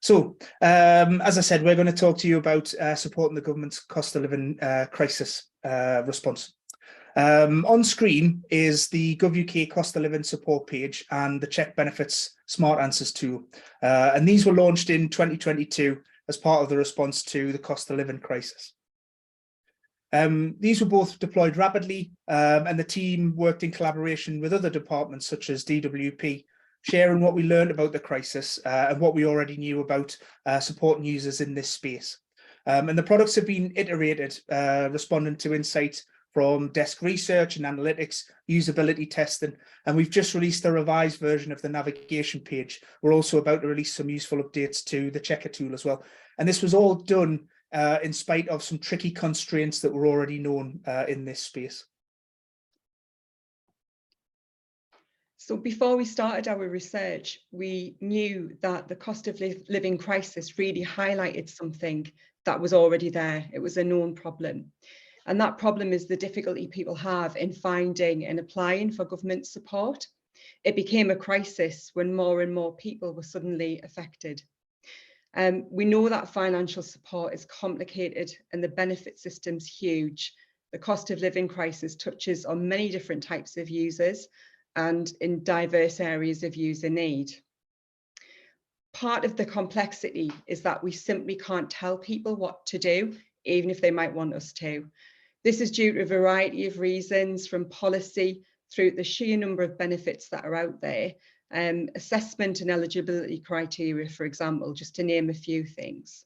So, as I said, we're going to talk to you about supporting the government's cost of living crisis response. On screen is the GovUK cost of living support page and the Check Benefits Smart Answers tool. And these were launched in 2022 as part of the response to the cost of living crisis. These were both deployed rapidly, and the team worked in collaboration with other departments such as DWP, sharing what we learned about the crisis and what we already knew about supporting users in this space. And the products have been iterated, responding to insight from desk research and analytics, usability testing, and we've just released a revised version of the navigation page. We're also about to release some useful updates to the checker tool as well. And this was all done in spite of some tricky constraints that were already known in this space. So before we started our research, we knew that the cost of living crisis really highlighted something that was already there. It was a known problem. And that problem is the difficulty people have in finding and applying for government support. It became a crisis when more and more people were suddenly affected. We know that financial support is complicated and the benefit system's huge. The cost of living crisis touches on many different types of users and in diverse areas of user need. Part of the complexity is that we simply can't tell people what to do, even if they might want us to. This is due to a variety of reasons, from policy through the sheer number of benefits that are out there, assessment and eligibility criteria, for example, just to name a few things.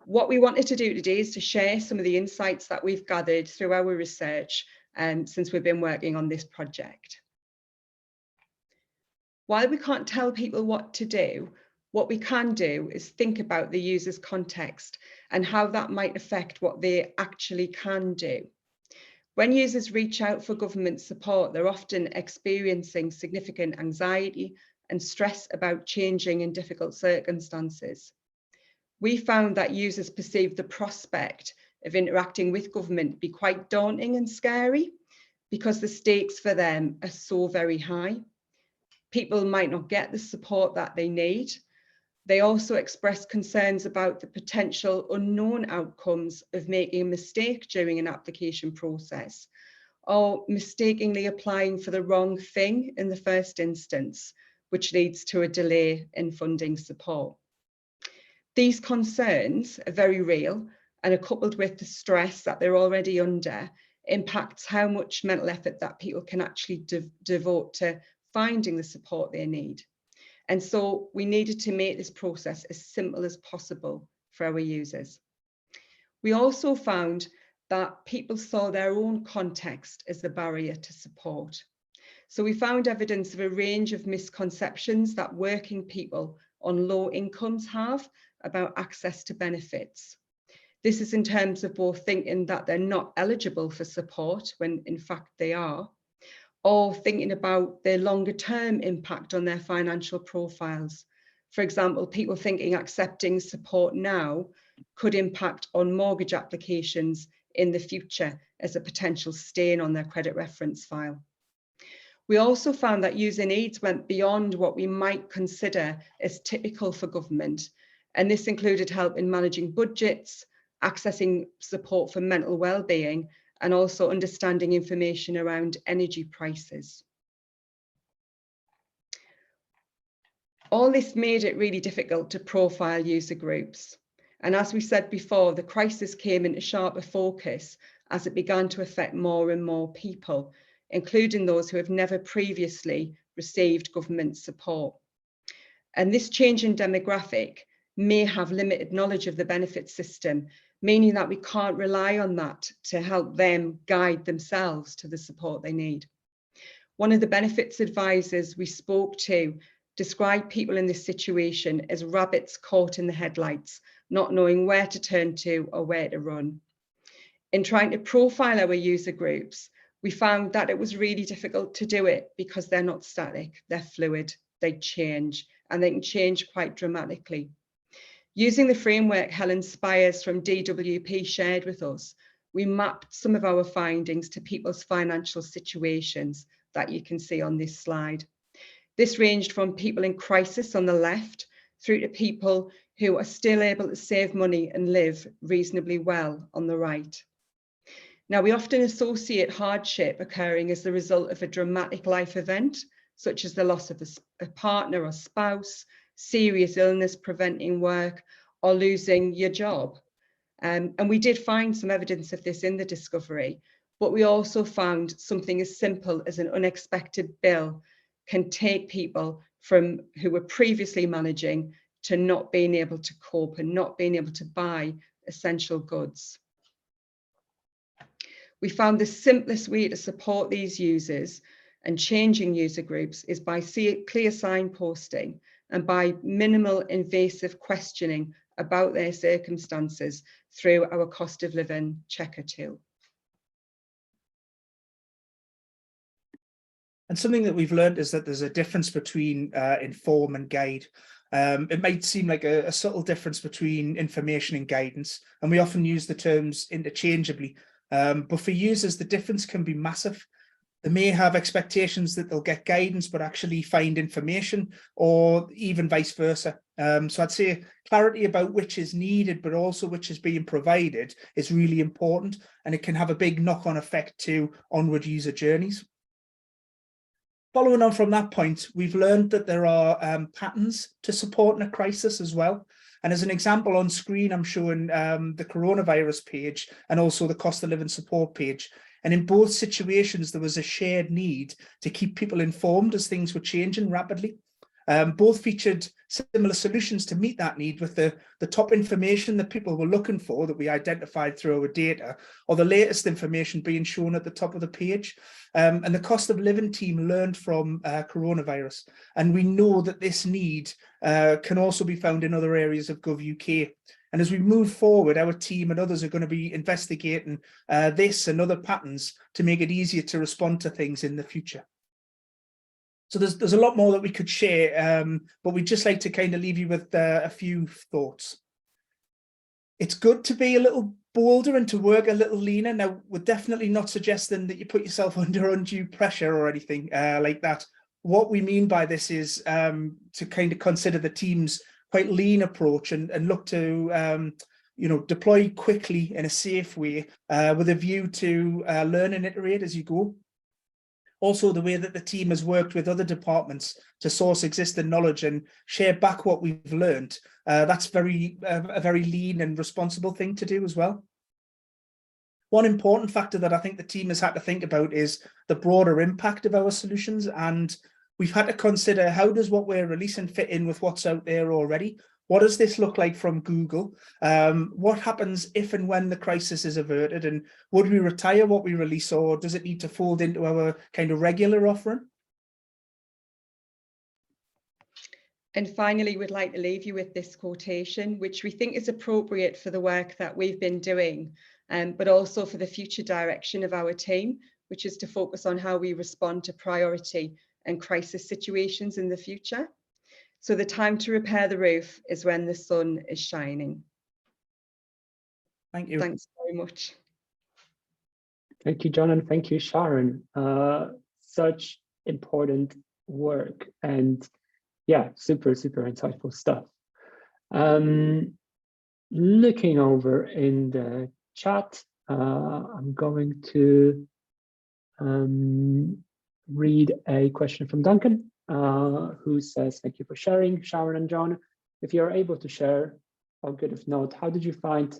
What we wanted to do today is to share some of the insights that we've gathered through our research since we've been working on this project. While we can't tell people what to do, what we can do is think about the user's context and how that might affect what they actually can do. When users reach out for government support, they're often experiencing significant anxiety and stress about changing and difficult circumstances. We found that users perceive the prospect of interacting with government be quite daunting and scary because the stakes for them are so very high. People might not get the support that they need. They also express concerns about the potential unknown outcomes of making a mistake during an application process, or mistakenly applying for the wrong thing in the first instance, which leads to a delay in funding support. These concerns are very real and are coupled with the stress that they're already under, impacts how much mental effort that people can actually devote to finding the support they need. And so we needed to make this process as simple as possible for our users. We also found that people saw their own context as the barrier to support. So we found evidence of a range of misconceptions that working people on low incomes have about access to benefits. This is in terms of both thinking that they're not eligible for support when in fact they are, or thinking about their longer term impact on their financial profiles. For example, people thinking accepting support now could impact on mortgage applications in the future as a potential stain on their credit reference file. We also found that user needs went beyond what we might consider as typical for government, and this included help in managing budgets, accessing support for mental well-being, and also understanding information around energy prices. All this made it really difficult to profile user groups. And as we said before, the crisis came into sharper focus as it began to affect more and more people, including those who have never previously received government support. And this change in demographic may have limited knowledge of the benefit system, meaning that we can't rely on that to help them guide themselves to the support they need. One of the benefits advisors we spoke to described people in this situation as rabbits caught in the headlights, not knowing where to turn to or where to run. In trying to profile our user groups, we found that it was really difficult to do it because they're not static, they're fluid, they change, and they can change quite dramatically. Using the framework Helen Spires from DWP shared with us, we mapped some of our findings to people's financial situations that you can see on this slide. This ranged from people in crisis on the left through to people who are still able to save money and live reasonably well on the right. Now, we often associate hardship occurring as the result of a dramatic life event, such as the loss of a partner or spouse, serious illness preventing work, or losing your job. And we did find some evidence of this in the discovery, but we also found something as simple as an unexpected bill can take people from who were previously managing to not being able to cope and not being able to buy essential goods. We found the simplest way to support these users and changing user groups is by clear signposting and by minimal invasive questioning about their circumstances through our cost of living checker tool. And something that we've learned is that there's a difference between inform and guide. It might seem like a subtle difference between information and guidance, and we often use the terms interchangeably. But for users, the difference can be massive. They may have expectations that they'll get guidance, but actually find information, or even vice versa. So I'd say clarity about which is needed, but also which is being provided is really important, and it can have a big knock-on effect to onward user journeys. Following on from that point, we've learned that there are patterns to supporting a crisis as well. And as an example on screen, I'm showing the coronavirus page and also the cost of living support page. And in both situations, there was a shared need to keep people informed as things were changing rapidly. Both featured similar solutions to meet that need, with the top information that people were looking for that we identified through our data, or the latest information being shown at the top of the page. And the cost of living team learned from coronavirus. And we know that this need can also be found in other areas of GovUK. And as we move forward, our team and others are going to be investigating this and other patterns to make it easier to respond to things in the future. So there's a lot more that we could share, but we'd just like to kind of leave you with a few thoughts. It's good to be a little bolder and to work a little leaner. Now, we're definitely not suggesting that you put yourself under undue pressure or anything like that. What we mean by this is to kind of consider the team's quite lean approach and look to deploy quickly in a safe way with a view to learn and iterate as you go. Also, the way that the team has worked with other departments to source existing knowledge and share back what we've learned, that's a very lean and responsible thing to do as well. One important factor that I think the team has had to think about is the broader impact of our solutions, and we've had to consider, how does what we're releasing fit in with what's out there already? What does this look like from Google? What happens if and when the crisis is averted? And would we retire what we release, or does it need to fold into our kind of regular offering? And finally, we'd like to leave you with this quotation, which we think is appropriate for the work that we've been doing, but also for the future direction of our team, which is to focus on how we respond to priority and crisis situations in the future. So the time to repair the roof is when the sun is shining. Thank you. Thanks very much. Thank you, John, and thank you, Sharon. Such important work, and yeah, super insightful stuff. Looking over in the chat, I'm going to read a question from Duncan, who says, thank you for sharing, Sharon and John. If you're able to share, or good if not, how did you find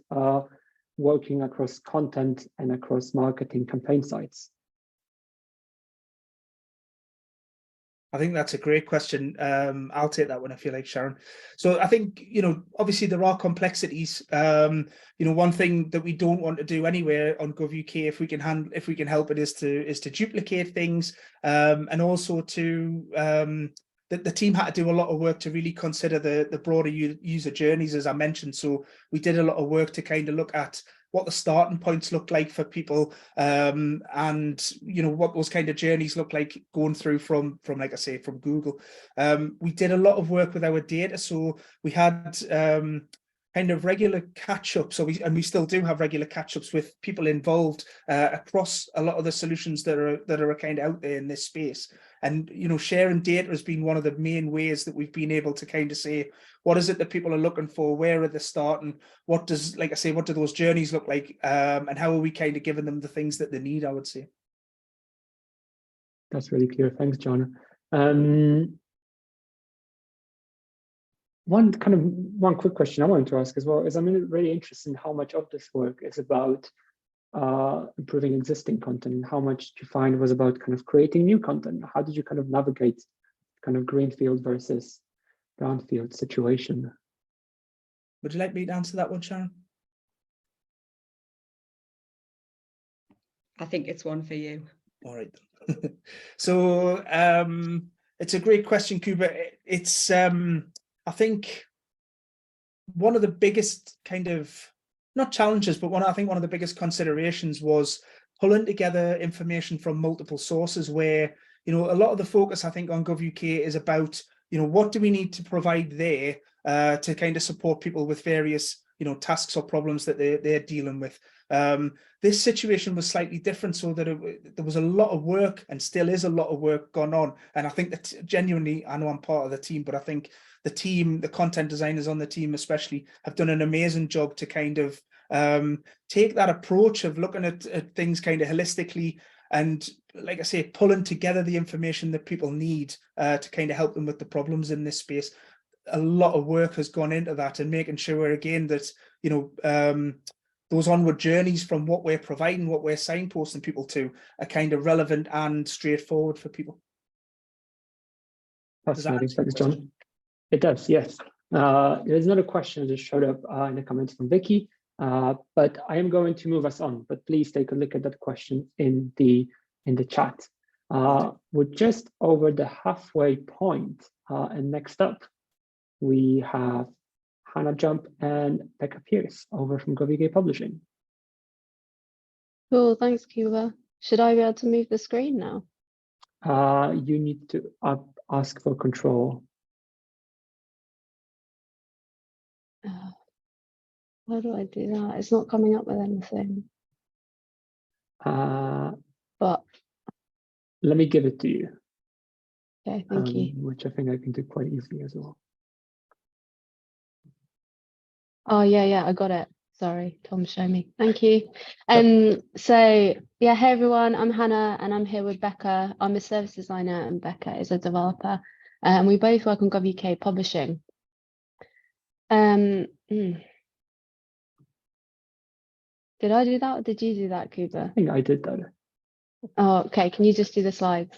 working across content and across marketing campaign sites? I think that's a great question. I'll take that one, I feel like, Sharon. So I think, obviously there are complexities. One thing that we don't want to do anywhere on GovUK, if we can help it, is to duplicate things, and also to the team had to do a lot of work to really consider the broader user journeys, as I mentioned. So we did a lot of work to kind of look at what the starting points look like for people, and what those kind of journeys look like going through from like I say, from Google. We did a lot of work with our data, so we had kind of regular catch-ups, and we still do have regular catch-ups with people involved across a lot of the solutions that are kind of out there in this space. And sharing data has been one of the main ways that we've been able to kind of say, what is it that people are looking for? Where are they starting? What do those journeys look like? And how are we kind of giving them the things that they need, I would say. That's really clear. Thanks, John. One quick question I wanted to ask as well is, I'm really interested in how much of this work is about improving existing content, and how much do you find was about kind of creating new content? How did you kind of navigate kind of greenfield versus brownfield situation? Would you like me to answer that one, Sharon? I think it's one for you. All right. So it's a great question, Kuba. It's I think one of the biggest kind of, not challenges, but one of the biggest considerations was pulling together information from multiple sources, where a lot of the focus, I think, on GovUK is about what do we need to provide there to kind of support people with various tasks or problems that they're dealing with. This situation was slightly different, so that there was a lot of work, and still is a lot of work gone on. And I think that genuinely, I know I'm part of the team, but I think the team, the content designers on the team especially, have done an amazing job to kind of take that approach of looking at things kind of holistically, and like I say, pulling together the information that people need to kind of help them with the problems in this space. A lot of work has gone into that, and making sure again that, you know, those onward journeys from what we're providing, what we're signposting people to, are kind of relevant and straightforward for people. Fascinating. Thanks, John. It does, yes. There's another question that just showed up in the comments from Vicky, but I am going to move us on. But please take a look at that question in the chat. We're just over the halfway point, and next up we have Hannah Jump and Becca Pearce over from GovUK Publishing. Cool, thanks, Cuba. Should I be able to move the screen now? You need to ask for control. How do I do that? It's not coming up with anything. But let me give it to you. Okay, thank you. Which I think I can do quite easily as well. Oh yeah, I got it. Sorry, Tom, show me. Thank you. So yeah, hey everyone, I'm Hannah and I'm here with Becca. I'm a service designer and Becca is a developer. And we both work on GovUK Publishing. Did I do that or did you do that, Cuba? I think I did that. Oh, okay. Can you just do the slides?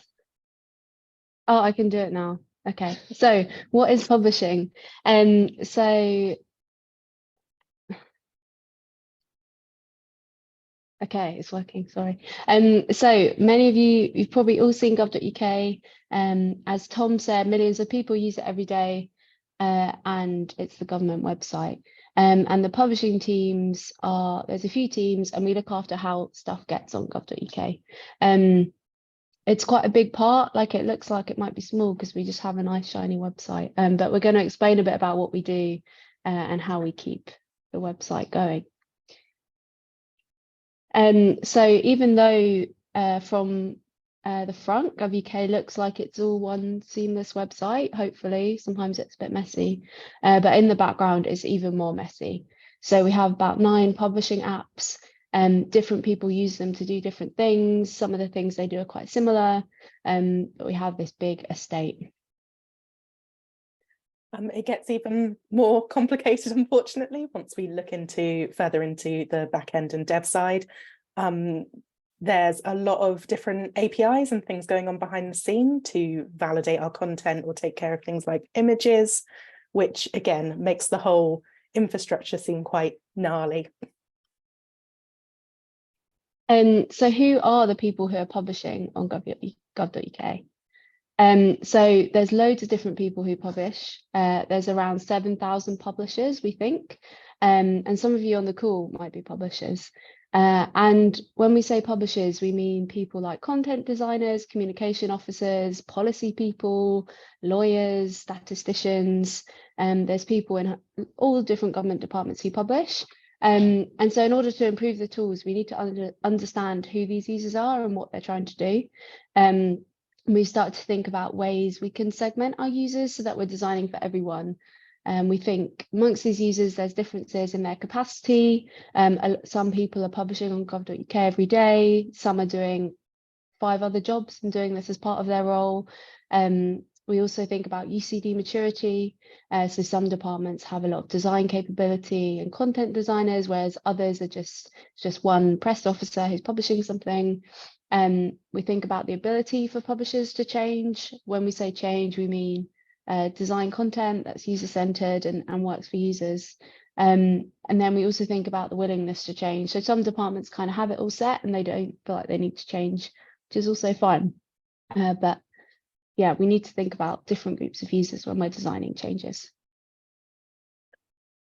Oh, I can do it now. Okay. So what is publishing? Okay, it's working, sorry. So many of you've probably all seen gov.uk. As Tom said, millions of people use it every day, and it's the government website. And the publishing teams there's a few teams, and we look after how stuff gets on gov.uk. It's quite a big part, like it looks like it might be small because we just have a nice shiny website. But we're going to explain a bit about what we do and how we keep the website going. So even though from the front, GovUK looks like it's all one seamless website, hopefully, sometimes it's a bit messy, but in the background it's even more messy. So we have about 9 publishing apps, and different people use them to do different things. Some of the things they do are quite similar, but we have this big estate. It gets even more complicated, unfortunately, once we look further into the back end and dev side. There's a lot of different APIs and things going on behind the scene to validate our content or take care of things like images, which again makes the whole infrastructure seem quite gnarly. So who are the people who are publishing on gov.uk? So there's loads of different people who publish. There's around 7,000 publishers, we think, and some of you on the call might be publishers. And when we say publishers, we mean people like content designers, communication officers, policy people, lawyers, statisticians, and there's people in all the different government departments who publish. And so in order to improve the tools, we need to understand who these users are and what they're trying to do. We start to think about ways we can segment our users so that we're designing for everyone. We think amongst these users, there's differences in their capacity. Some people are publishing on gov.uk every day. Some are doing 5 other jobs and doing this as part of their role. We also think about UCD maturity. So some departments have a lot of design capability and content designers, whereas others are just one press officer who's publishing something. We think about the ability for publishers to change. When we say change, we mean design content that's user-centered and works for users. And then we also think about the willingness to change. So some departments kind of have it all set and they don't feel like they need to change, which is also fine. But yeah, we need to think about different groups of users when we're designing changes.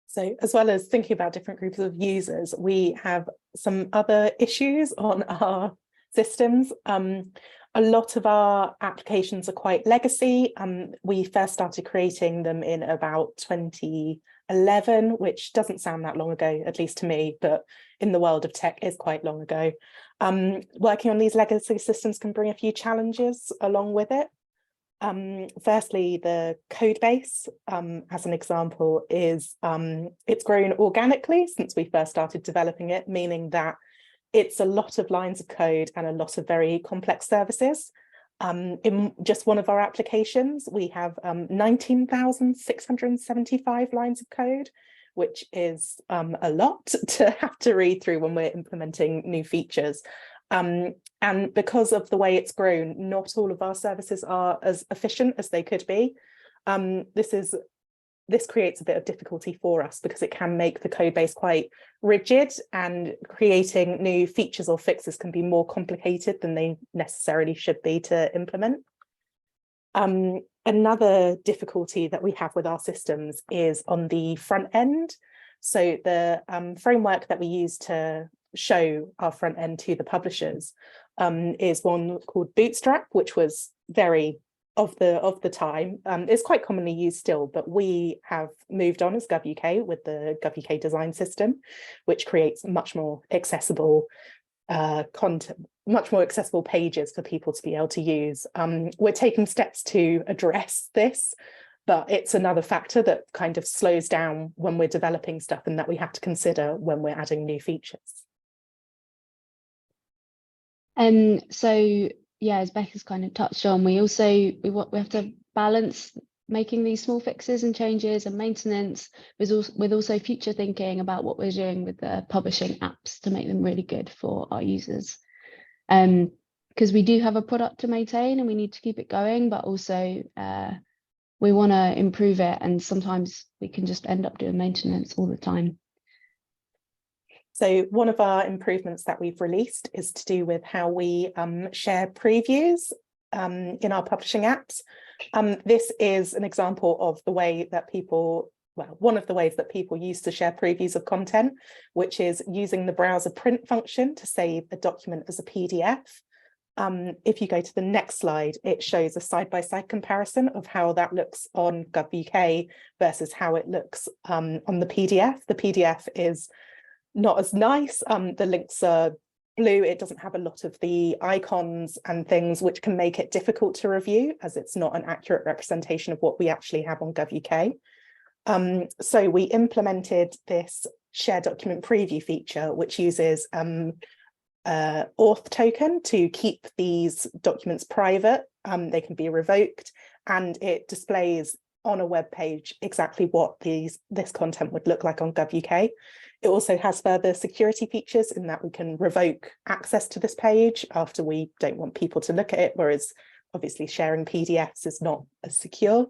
So as well as thinking about different groups of users, we have some other issues on our systems. A lot of our applications are quite legacy. We first started creating them in about 20 2011, which doesn't sound that long ago, at least to me, but in the world of tech is quite long ago. Working on these legacy systems can bring a few challenges along with it. Firstly, the code base, as an example, is it's grown organically since we first started developing it, meaning that it's a lot of lines of code and a lot of very complex services. In just one of our applications, we have 19,675 lines of code, which is a lot to have to read through when we're implementing new features. And because of the way it's grown, not all of our services are as efficient as they could be. This creates a bit of difficulty for us because it can make the code base quite rigid, and creating new features or fixes can be more complicated than they necessarily should be to implement. Another difficulty that we have with our systems is on the front end. So the framework that we use to show our front end to the publishers is one called Bootstrap, which was very of the time. It's quite commonly used still, but we have moved on as GovUK with the GovUK design system, which creates much more accessible content, much more accessible pages for people to be able to use. We're taking steps to address this, but it's another factor that kind of slows down when we're developing stuff and that we have to consider when we're adding new features. So yeah, as Becca's kind of touched on, we have to balance making these small fixes and changes and maintenance with also future thinking about what we're doing with the publishing apps to make them really good for our users. Because we do have a product to maintain and we need to keep it going, but also we want to improve it, and sometimes we can just end up doing maintenance all the time. So one of our improvements that we've released is to do with how we share previews in our publishing apps. This is an example of the way that people, well, one of the ways that people use to share previews of content, which is using the browser print function to save a document as a PDF. If you go to the next slide, it shows a side-by-side comparison of how that looks on GovUK versus how it looks on the PDF. The PDF is not as nice. The links are blue. It doesn't have a lot of the icons and things, which can make it difficult to review as it's not an accurate representation of what we actually have on GovUK. So we implemented this share document preview feature, which uses auth token to keep these documents private. They can be revoked, and it displays on a web page exactly what this content would look like on GovUK. It also has further security features in that we can revoke access to this page after we don't want people to look at it, whereas obviously sharing PDFs is not as secure.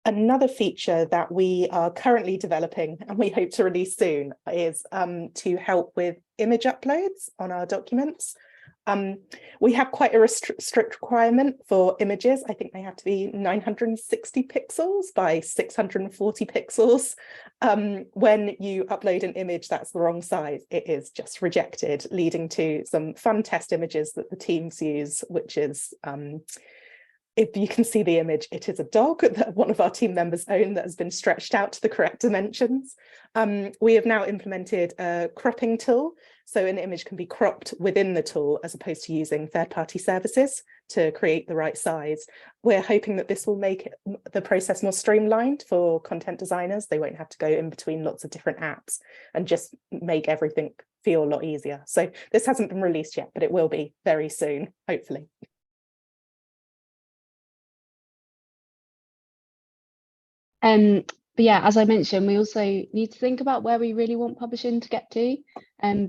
Another feature that we are currently developing and we hope to release soon is to help with image uploads on our documents. We have quite a strict requirement for images. I think they have to be 960 pixels by 640 pixels. When you upload an image that's the wrong size, it is just rejected, leading to some fun test images that the teams use, which is, if you can see the image, it is a dog that one of our team members own that has been stretched out to the correct dimensions. We have now implemented a cropping tool, so an image can be cropped within the tool as opposed to using third-party services to create the right size. We're hoping that this will make the process more streamlined for content designers. They won't have to go in between lots of different apps and just make everything feel a lot easier. So this hasn't been released yet, but it will be very soon, hopefully. But yeah, as I mentioned, we also need to think about where we really want publishing to get to,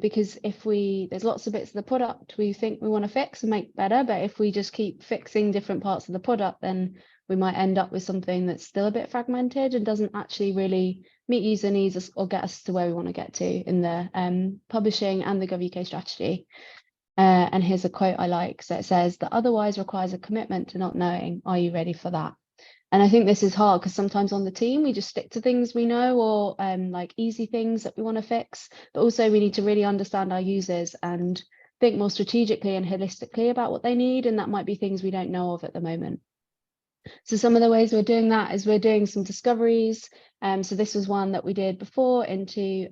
because there's lots of bits of the product we think we want to fix and make better, but if we just keep fixing different parts of the product, then we might end up with something that's still a bit fragmented and doesn't actually really meet user needs or get us to where we want to get to in the publishing and the GovUK strategy. And here's a quote I like. So it says that otherwise requires a commitment to not knowing, are you ready for that? And I think this is hard because sometimes on the team, we just stick to things we know or like easy things that we want to fix. But also we need to really understand our users and think more strategically and holistically about what they need. And that might be things we don't know of at the moment. So some of the ways we're doing that is we're doing some discoveries. So this was one that we did before into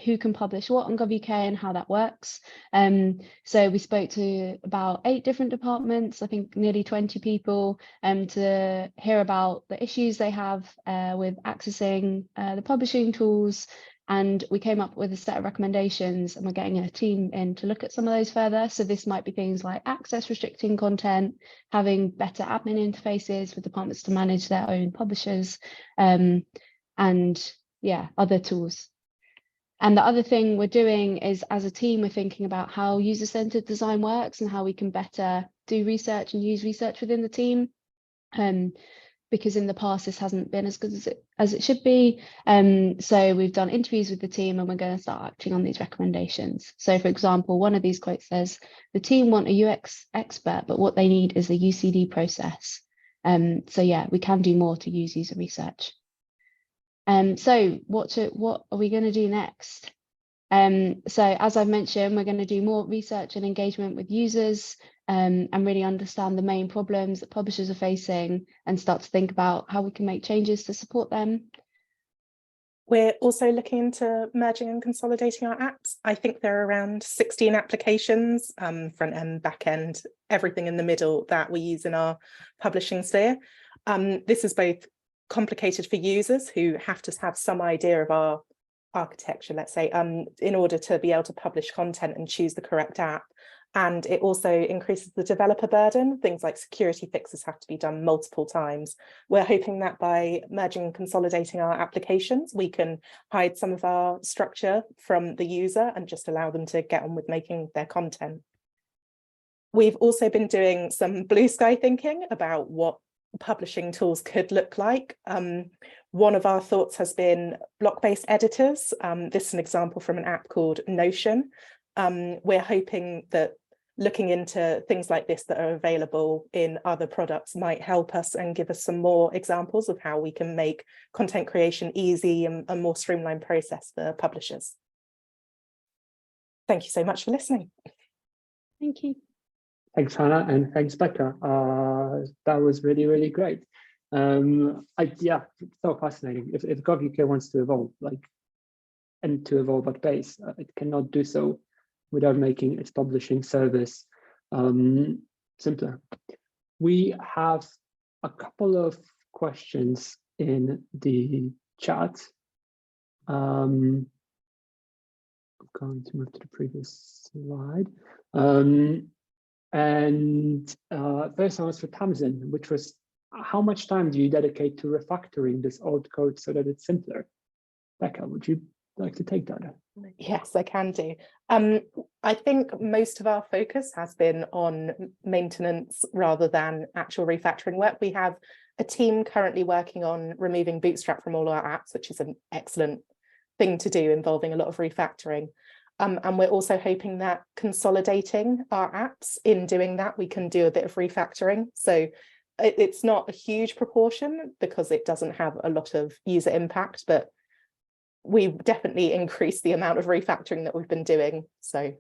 who can publish what on GovUK and how that works. So we spoke to about 8 different departments, I think nearly 20 people, to hear about the issues they have with accessing the publishing tools. And we came up with a set of recommendations, and we're getting a team in to look at some of those further. So this might be things like access restricting content, having better admin interfaces for departments to manage their own publishers, and yeah, other tools. And the other thing we're doing is, as a team, we're thinking about how user-centered design works and how we can better do research and use research within the team. Because in the past this hasn't been as good as it should be. So we've done interviews with the team, and we're going to start acting on these recommendations. So for example, one of these quotes says, the team want a UX expert, but what they need is a UCD process. So yeah, we can do more to use user research. So what are we going to do next? So as I've mentioned, we're going to do more research and engagement with users, and really understand the main problems that publishers are facing, and start to think about how we can make changes to support them. We're also looking into merging and consolidating our apps. I think there are around 16 applications, front end, back end, everything in the middle that we use in our publishing sphere. This is both complicated for users who have to have some idea of our architecture, let's say, in order to be able to publish content and choose the correct app. And it also increases the developer burden. Things like security fixes have to be done multiple times. We're hoping that by merging and consolidating our applications, we can hide some of our structure from the user and just allow them to get on with making their content. We've also been doing some blue sky thinking about what publishing tools could look like. One of our thoughts has been block-based editors. This is an example from an app called Notion. We're hoping that looking into things like this that are available in other products might help us and give us some more examples of how we can make content creation easy and a more streamlined process for publishers. Thank you so much for listening. Thank you. Thanks, Hannah, and thanks, Becca. That was really, really great. Yeah, it's so fascinating. If GovUK wants to evolve, and to evolve at pace, it cannot do so without making its publishing service simpler. We have a couple of questions in the chat. I'm going to move to the previous slide. First one was for Tamsin, which was, how much time do you dedicate to refactoring this old code so that it's simpler? Becca, would you like to take that? Yes, I can do. I think most of our focus has been on maintenance rather than actual refactoring work. We have a team currently working on removing Bootstrap from all our apps, which is an excellent thing to do, involving a lot of refactoring. And we're also hoping that consolidating our apps, in doing that, we can do a bit of refactoring. So it's not a huge proportion because it doesn't have a lot of user impact, but we've definitely increased the amount of refactoring that we've been doing. So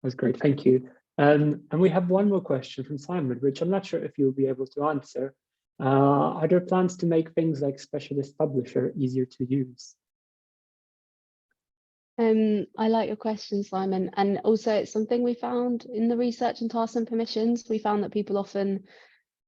that's great, thank you. And we have one more question from Simon, which I'm not sure if you'll be able to answer. Are there plans to make things like specialist publisher easier to use? I like your question, Simon. And also it's something we found in the research and tasks and permissions. We found that people often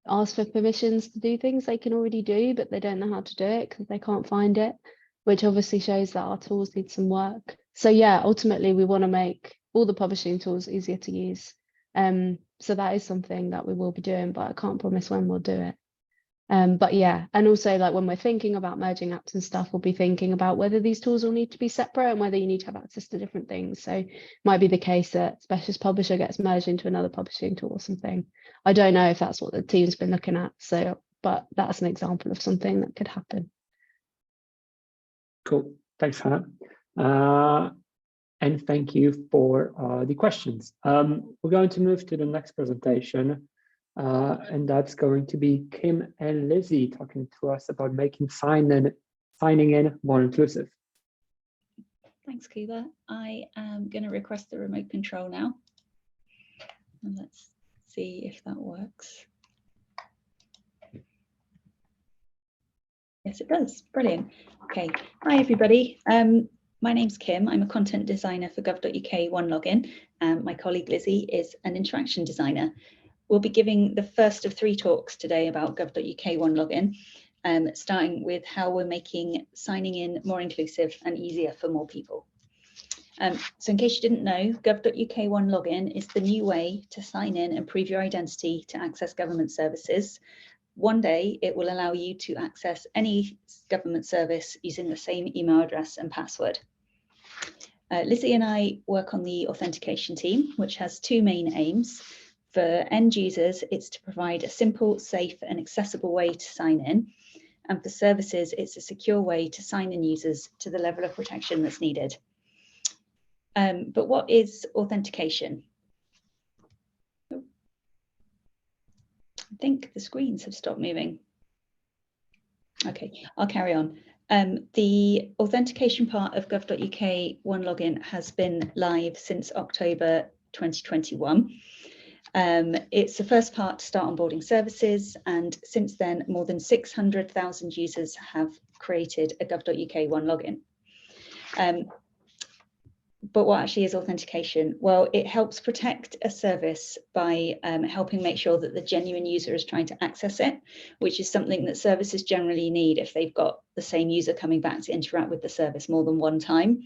ask for permissions to do things they can already do, but they don't know how to do it because they can't find it, which obviously shows that our tools need some work. So yeah, ultimately we want to make all the publishing tools easier to use. So that is something that we will be doing, but I can't promise when we'll do it. But yeah, and also like when we're thinking about merging apps and stuff, we'll be thinking about whether these tools will need to be separate and whether you need to have access to different things. So it might be the case that specialist publisher gets merged into another publishing tool or something. I don't know if that's what the team's been looking at. So, but that's an example of something that could happen. Cool, thanks, Hannah. And thank you for the questions. We're going to move to the next presentation. And that's going to be Kim and Lizzie talking to us about making signing in more inclusive. Thanks, Kuba. I am going to request the remote control now. And let's see if that works. Yes, it does. Brilliant. Okay. Hi, everybody. My name's Kim. I'm a content designer for gov.uk One Login. My colleague Lizzie is an interaction designer. We'll be giving the first of 3 talks today about gov.uk One Login, starting with how we're making signing in more inclusive and easier for more people. So in case you didn't know, gov.uk One Login is the new way to sign in and prove your identity to access government services. One day, it will allow you to access any government service using the same email address and password. Lizzie and I work on the authentication team, which has 2 main aims. For end users, it's to provide a simple, safe and accessible way to sign in. And for services, it's a secure way to sign in users to the level of protection that's needed. But what is authentication? I think the screens have stopped moving. Okay, I'll carry on. The authentication part of gov.uk One Login has been live since October 2021. It's the first part to start onboarding services, and since then, more than 600,000 users have created a gov.uk One Login. But what actually is authentication? Well, it helps protect a service by helping make sure that the genuine user is trying to access it, which is something that services generally need if they've got the same user coming back to interact with the service more than one time.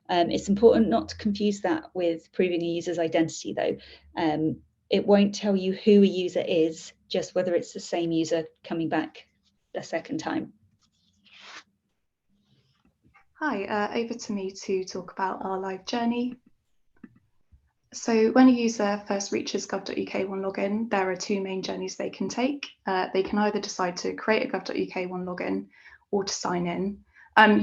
It's important not to confuse that with proving a user's identity, though. It won't tell you who a user is, just whether it's the same user coming back a second time. Hi, over to me to talk about our live journey. So when a user first reaches gov.uk One Login, there are 2 main journeys they can take. They can either decide to create a gov.uk One Login or to sign in.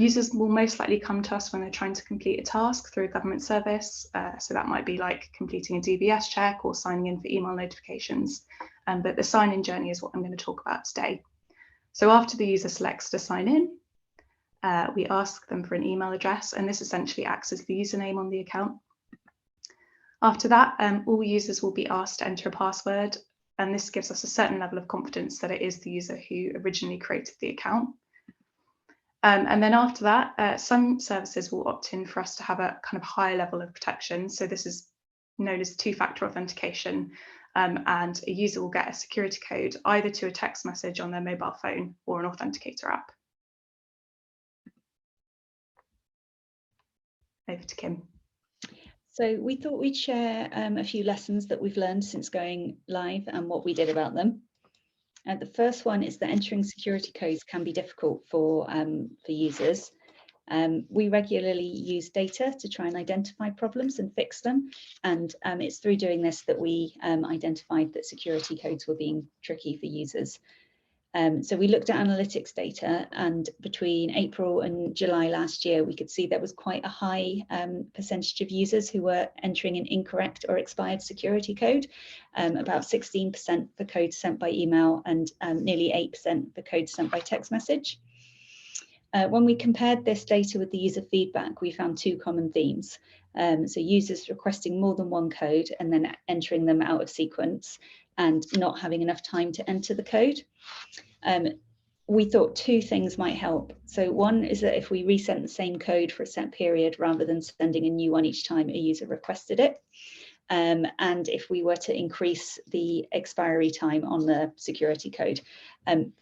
Users will most likely come to us when they're trying to complete a task through a government service. So that might be like completing a DBS check or signing in for email notifications. But the sign-in journey is what I'm going to talk about today. So after the user selects to sign in, we ask them for an email address, and this essentially acts as the username on the account. After that, all users will be asked to enter a password, and this gives us a certain level of confidence that it is the user who originally created the account. And then after that, some services will opt in for us to have a kind of higher level of protection. So this is known as 2-factor authentication, and a user will get a security code either to a text message on their mobile phone or an authenticator app. Over to Kim. So we thought we'd share a few lessons that we've learned since going live and what we did about them. The first one is that entering security codes can be difficult for users. We regularly use data to try and identify problems and fix them. And it's through doing this that we identified that security codes were being tricky for users. So we looked at analytics data, and between April and July last year, we could see there was quite a high percentage of users who were entering an incorrect or expired security code, about 16% for codes sent by email and nearly 8% for codes sent by text message. When we compared this data with the user feedback, we found 2 common themes. So users requesting more than one code and then entering them out of sequence and not having enough time to enter the code. We thought 2 things might help. So one is that if we resent the same code for a set period rather than sending a new one each time a user requested it. And if we were to increase the expiry time on the security code.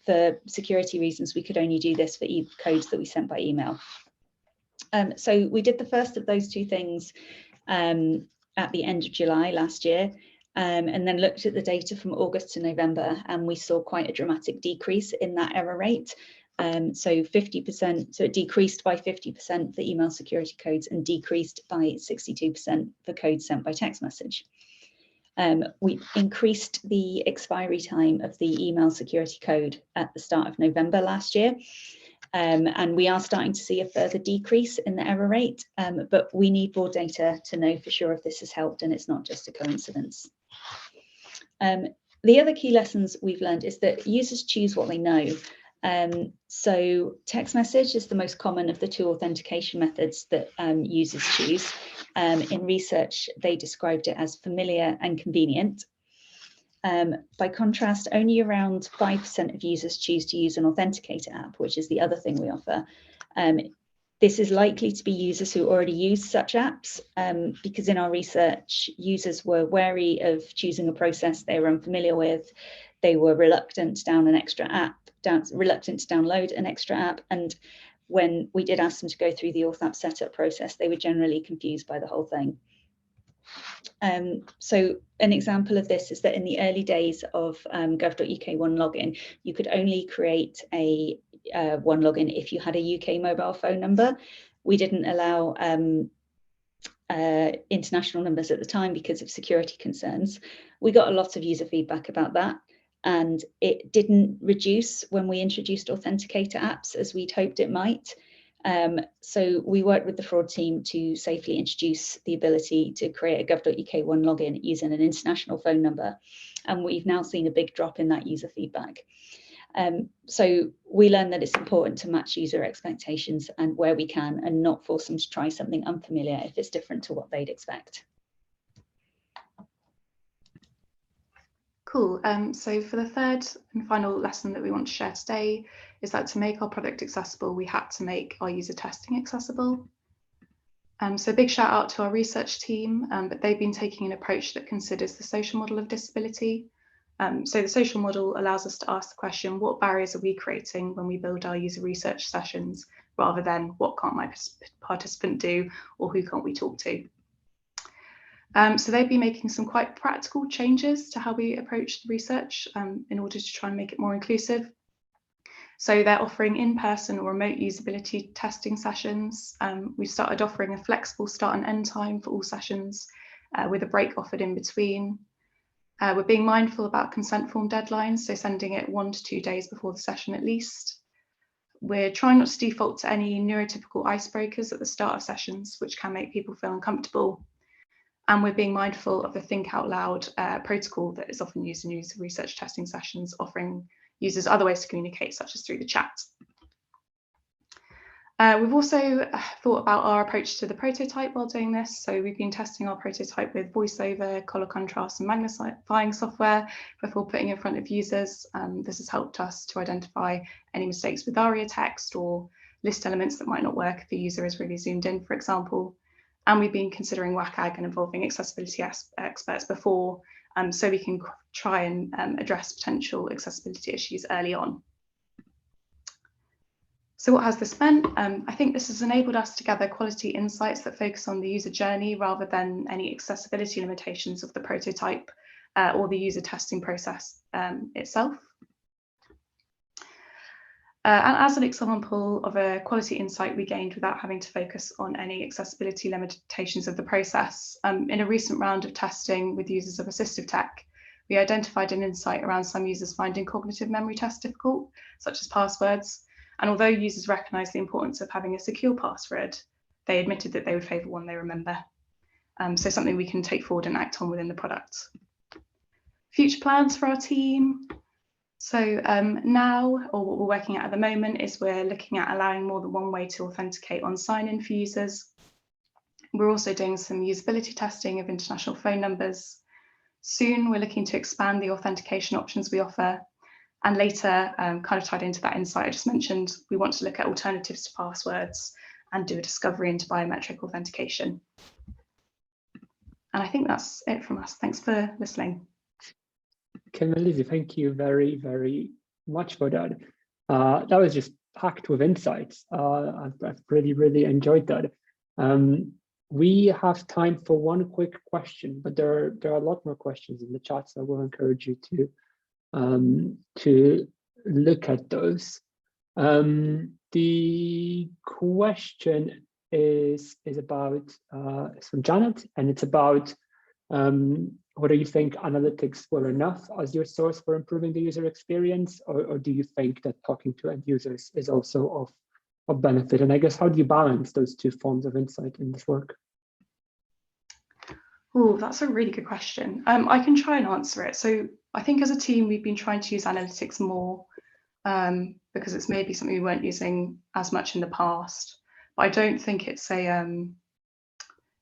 For security reasons, we could only do this for codes that we sent by email. So we did the first of those 2 things at the end of July last year. And then looked at the data from August to November, and we saw quite a dramatic decrease in that error rate. So 50%, so it decreased by 50% for email security codes and decreased by 62% for codes sent by text message. We increased the expiry time of the email security code at the start of November last year. And we are starting to see a further decrease in the error rate, but we need more data to know for sure if this has helped and it's not just a coincidence. The other key lessons we've learned is that users choose what they know. So text message is the most common of the 2 authentication methods that users choose. In research, they described it as familiar and convenient. By contrast, only around 5% of users choose to use an authenticator app, which is the other thing we offer. This is likely to be users who already use such apps, because in our research, users were wary of choosing a process they were unfamiliar with. They were reluctant to download an extra app. And when we did ask them to go through the auth app setup process, they were generally confused by the whole thing. So an example of this is that in the early days of gov.uk One Login, you could only create a One Login if you had a UK mobile phone number. We didn't allow international numbers at the time because of security concerns. We got a lot of user feedback about that, and it didn't reduce when we introduced authenticator apps as we'd hoped it might. So we worked with the fraud team to safely introduce the ability to create a gov.uk One Login using an international phone number. And we've now seen a big drop in that user feedback. So we learned that it's important to match user expectations and where we can, and not force them to try something unfamiliar if it's different to what they'd expect. Cool. So for the third and final lesson that we want to share today is that to make our product accessible, we had to make our user testing accessible. So a big shout out to our research team, but they've been taking an approach that considers the social model of disability. So the social model allows us to ask the question, what barriers are we creating when we build our user research sessions, rather than what can't my participant do, or who can't we talk to? So they've been making some quite practical changes to how we approach the research in order to try and make it more inclusive. So they're offering in-person or remote usability testing sessions. We've started offering a flexible start and end time for all sessions with a break offered in between. We're being mindful about consent form deadlines, so sending it 1 to 2 days before the session at least. We're trying not to default to any neurotypical icebreakers at the start of sessions, which can make people feel uncomfortable. And we're being mindful of the think out loud protocol that is often used in user research testing sessions, offering users other ways to communicate, such as through the chat. We've also thought about our approach to the prototype while doing this. So we've been testing our prototype with voiceover, color contrast and magnifying software before putting it in front of users. This has helped us to identify any mistakes with ARIA text or list elements that might not work if the user is really zoomed in, for example. And we've been considering WCAG and involving accessibility experts before, so we can try and address potential accessibility issues early on. So what has this meant? I think this has enabled us to gather quality insights that focus on the user journey rather than any accessibility limitations of the prototype or the user testing process itself. And as an example of a quality insight we gained without having to focus on any accessibility limitations of the process, in a recent round of testing with users of assistive tech, we identified an insight around some users finding cognitive memory tests difficult, such as passwords. And although users recognise the importance of having a secure password, they admitted that they would favour one they remember. So something we can take forward and act on within the product. Future plans for our team. So now, or what we're working at the moment, is we're looking at allowing more than one way to authenticate on sign-in for users. We're also doing some usability testing of international phone numbers. Soon, we're looking to expand the authentication options we offer. And later, kind of tied into that insight I just mentioned, we want to look at alternatives to passwords and do a discovery into biometric authentication. And I think that's it from us. Thanks for listening. Okay, Lizzie, thank you very, very much for that. That was just packed with insights. I've really, really enjoyed that. We have time for one quick question, but there are a lot more questions in the chat, so I will encourage you to look at those. The question is about it's from Janet, and it's about whether you think analytics were enough as your source for improving the user experience, or do you think that talking to end users is also of benefit? And I guess, how do you balance those two forms of insight in this work? Oh, that's a really good question. I can try and answer it. So I think as a team, we've been trying to use analytics more because it's maybe something we weren't using as much in the past. But I don't think it's a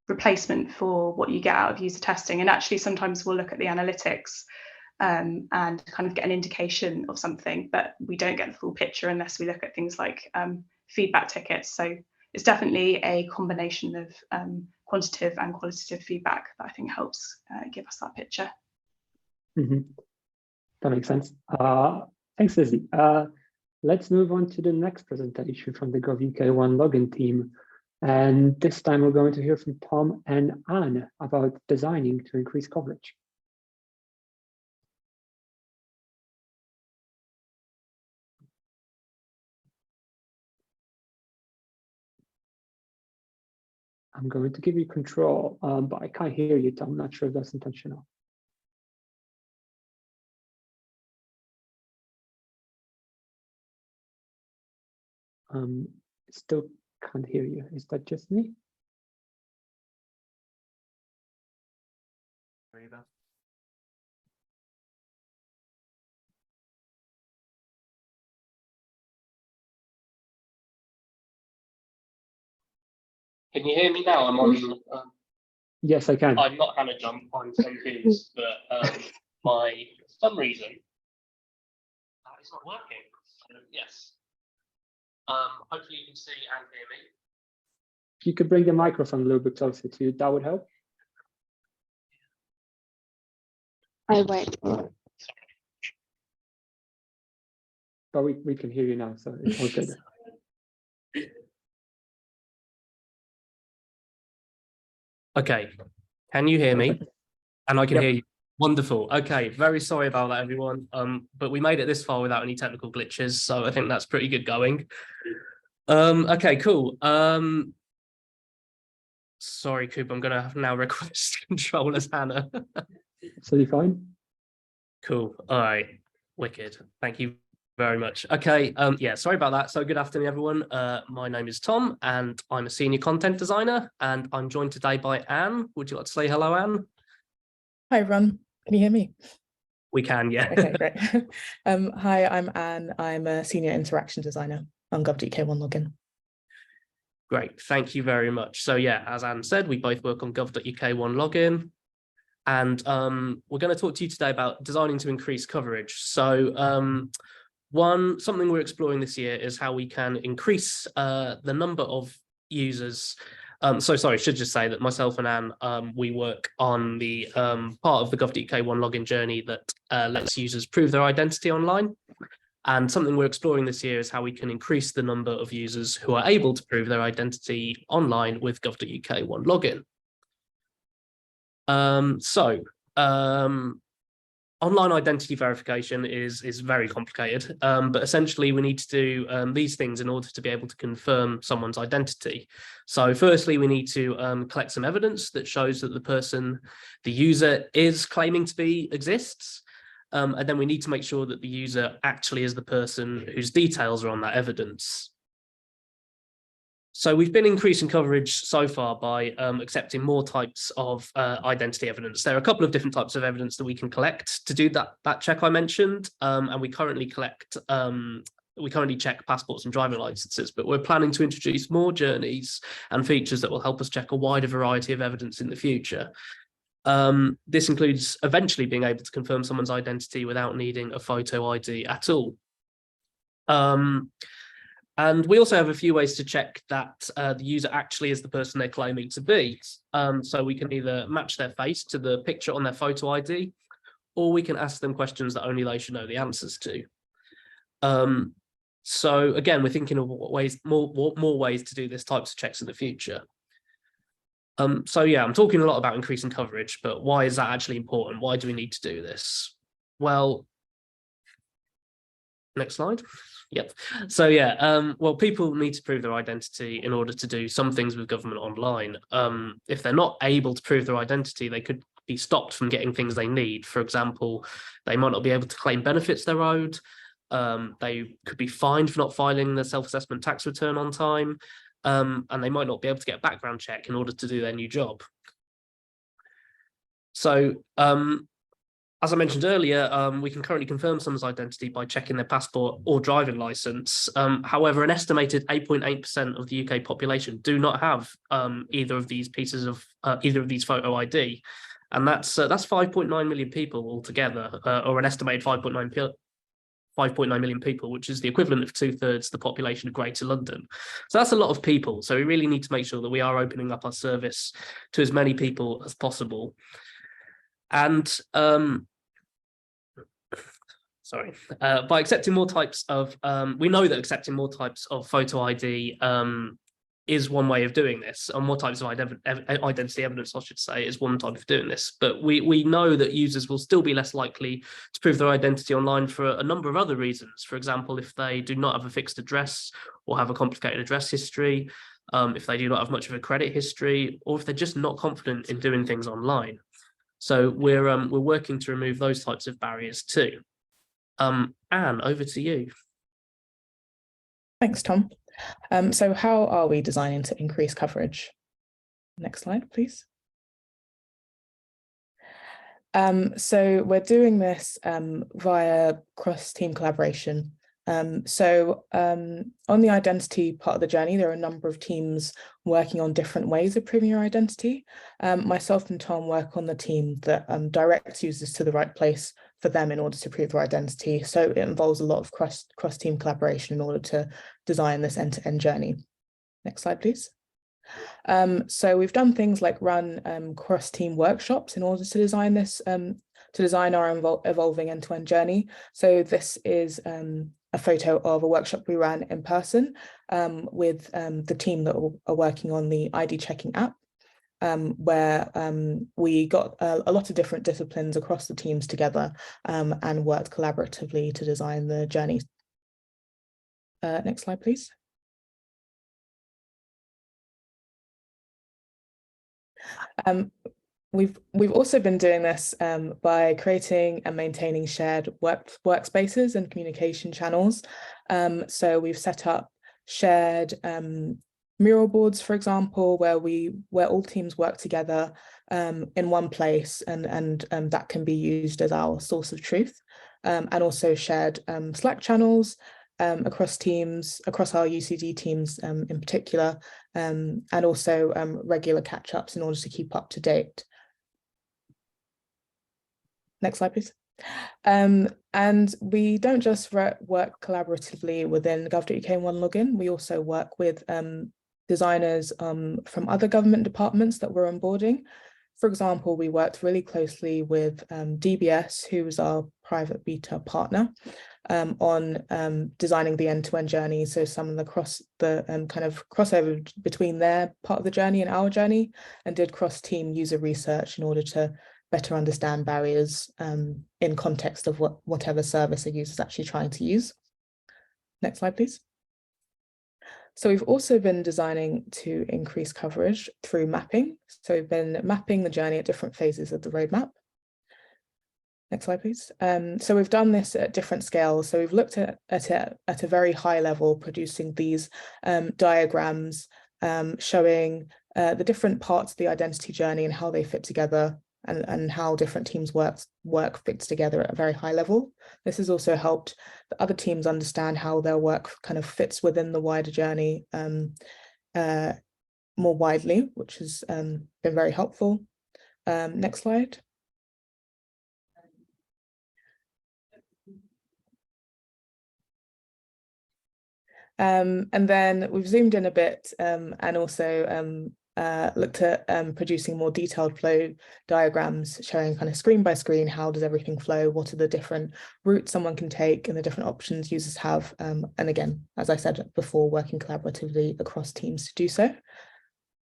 replacement for what you get out of user testing. And actually, sometimes we'll look at the analytics and kind of get an indication of something, but we don't get the full picture unless we look at things like feedback tickets. So it's definitely a combination of quantitative and qualitative feedback that I think helps give us that picture. That makes sense. Thanks, Lizzie. Let's move on to the next presentation from the GovUK1 login team. And this time we're going to hear from Tom and Anne about designing to increase coverage. I'm going to give you control, but I can't hear you, Tom. I'm not sure if that's intentional. Still can't hear you. Is that just me? Can you hear me now? I'm on. Yes, I can. I'm not Hannah Jump. I'm Tom Hughes, but for some reason that is not working. So, yes. Hopefully you can see and hear me. If you could bring the microphone a little bit closer to you, that would help. Oh, wait. But we can hear you now, so it's all good. Okay, can you hear me? And I can hear you. Wonderful. Okay, very sorry about that, everyone. But we made it this far without any technical glitches, so I think that's pretty good going. Okay, cool. Sorry, Coop, I'm gonna have now request control as Hannah. Absolutely fine. Cool. All right. Wicked. Thank you very much. Okay. Yeah, sorry about that. So good afternoon, everyone. My name is Tom and I'm a senior content designer, and I'm joined today by Anne. Would you like to say hello, Anne? Hi, everyone. Can you hear me? We can, yeah. Okay, great. Hi, I'm Anne. I'm a senior interaction designer on gov.uk1 login. Great. Thank you very much. So yeah, as Anne said, we both work on gov.uk1 login. And we're going to talk to you today about designing to increase coverage. So something we're exploring this year is how we can increase the number of users. Sorry, I should just say that myself and Anne, we work on the part of the gov.uk1 login journey that lets users prove their identity online. And something we're exploring this year is how we can increase the number of users who are able to prove their identity online with gov.uk1 login. Online identity verification is very complicated, but essentially we need to do these things in order to be able to confirm someone's identity. So firstly, we need to collect some evidence that shows that the user is claiming to be exists. And then we need to make sure that the user actually is the person whose details are on that evidence. So we've been increasing coverage so far by accepting more types of identity evidence. There are a couple of different types of evidence that we can collect to do that check I mentioned, and we currently check passports and driving licenses, but we're planning to introduce more journeys and features that will help us check a wider variety of evidence in the future. This includes eventually being able to confirm someone's identity without needing a photo ID at all. And we also have a few ways to check that the user actually is the person they're claiming to be. So we can either match their face to the picture on their photo ID, or we can ask them questions that only they should know the answers to. So again, we're thinking of more ways to do this types of checks in the future. So yeah, I'm talking a lot about increasing coverage, but why is that actually important? Why do we need to do this? Well, next slide. Yep. So yeah, well, people need to prove their identity in order to do some things with government online. If they're not able to prove their identity, they could be stopped from getting things they need. For example, they might not be able to claim benefits they're owed. They could be fined for not filing their self-assessment tax return on time. And they might not be able to get a background check in order to do their new job. So as I mentioned earlier, we can currently confirm someone's identity by checking their passport or driving license. However, an estimated 8.8% of the UK population do not have either of these photo ID. And that's 5.9 million people altogether, or an estimated 5.9 million people, which is the equivalent of 2/3 the population of Greater London. So that's a lot of people. So we really need to make sure that we are opening up our service to as many people as possible. And by accepting more types of, we know that accepting more types of photo ID is one way of doing this, and more types of identity evidence, I should say, is one type of doing this. But we know that users will still be less likely to prove their identity online for a number of other reasons. For example, if they do not have a fixed address or have a complicated address history, if they do not have much of a credit history, or if they're just not confident in doing things online. So we're working to remove those types of barriers too. Anne, over to you. Thanks, Tom. So how are we designing to increase coverage? Next slide, please. So we're doing this via cross-team collaboration. On the identity part of the journey, there are a number of teams working on different ways of proving your identity. Myself and Tom work on the team that directs users to the right place for them in order to prove their identity. So it involves a lot of cross-team collaboration in order to design this end-to-end journey. Next slide, please. So we've done things like run cross-team workshops in order to design this, to design our evolving end-to-end journey. So this is a photo of a workshop we ran in person with the team that are working on the ID checking app, where we got a lot of different disciplines across the teams together and worked collaboratively to design the journey. Next slide, please. We've also been doing this by creating and maintaining shared workspaces and communication channels. So we've set up shared mural boards, for example, where all teams work together in one place, and that can be used as our source of truth, and also shared Slack channels across teams, across our UCD teams in particular, and also regular catch-ups in order to keep up to date. Next slide, please. And we don't just work collaboratively within gov.uk One Login, we also work with designers from other government departments that we're onboarding. For example, we worked really closely with DBS, who was our private beta partner, on designing the end-to-end journey. So some of the kind of crossover between their part of the journey and our journey, and did cross-team user research in order to better understand barriers in context of whatever service a user is actually trying to use. Next slide, please. So we've also been designing to increase coverage through mapping. So we've been mapping the journey at different phases of the roadmap. Next slide, please. So we've done this at different scales. So we've looked at it at a very high level, producing these diagrams showing the different parts of the identity journey and how they fit together, and how different teams work fits together at a very high level. This has also helped the other teams understand how their work kind of fits within the wider journey more widely, which has been very helpful. Next slide. And then we've zoomed in a bit and also looked at producing more detailed flow diagrams showing kind of screen by screen, how does everything flow, what are the different routes someone can take and the different options users have. And again, as I said before, working collaboratively across teams to do so.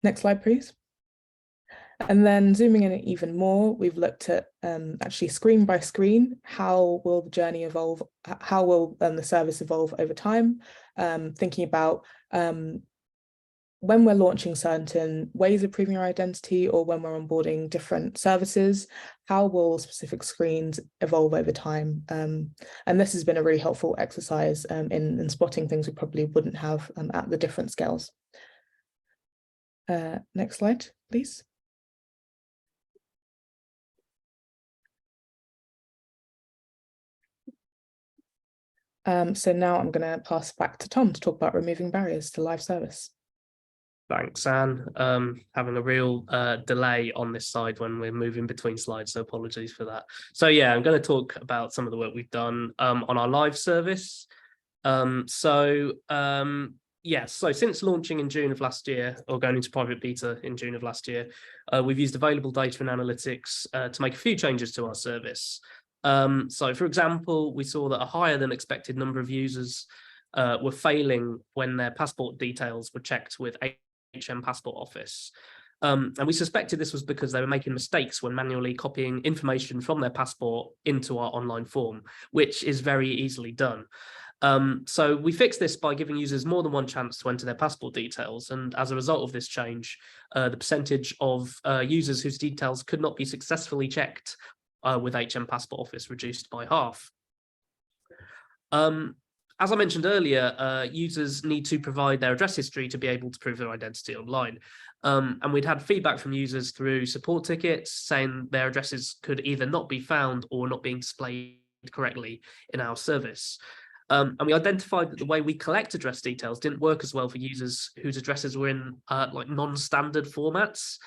Next slide, please. And then zooming in even more, we've looked at actually screen by screen, how will the journey evolve, how will the service evolve over time, thinking about when we're launching certain ways of proving our identity, or when we're onboarding different services, how will specific screens evolve over time? And this has been a really helpful exercise in spotting things we probably wouldn't have at the different scales. Next slide, please. So now I'm going to pass back to Tom to talk about removing barriers to live service. Thanks, Anne. Having a real delay on this side when we're moving between slides, so apologies for that. So yeah, I'm going to talk about some of the work we've done on our live service. So since launching in June of last year, or going into private beta in June of last year, we've used available data and analytics to make a few changes to our service. So for example, we saw that a higher than expected number of users were failing when their passport details were checked with HM Passport Office. And we suspected this was because they were making mistakes when manually copying information from their passport into our online form, which is very easily done. So we fixed this by giving users more than one chance to enter their passport details. And as a result of this change, the percentage of users whose details could not be successfully checked with HM Passport Office reduced by half. As I mentioned earlier, users need to provide their address history to be able to prove their identity online. And we'd had feedback from users through support tickets saying their addresses could either not be found or not being displayed correctly in our service. And we identified that the way we collect address details didn't work as well for users whose addresses were in like non-standard formats.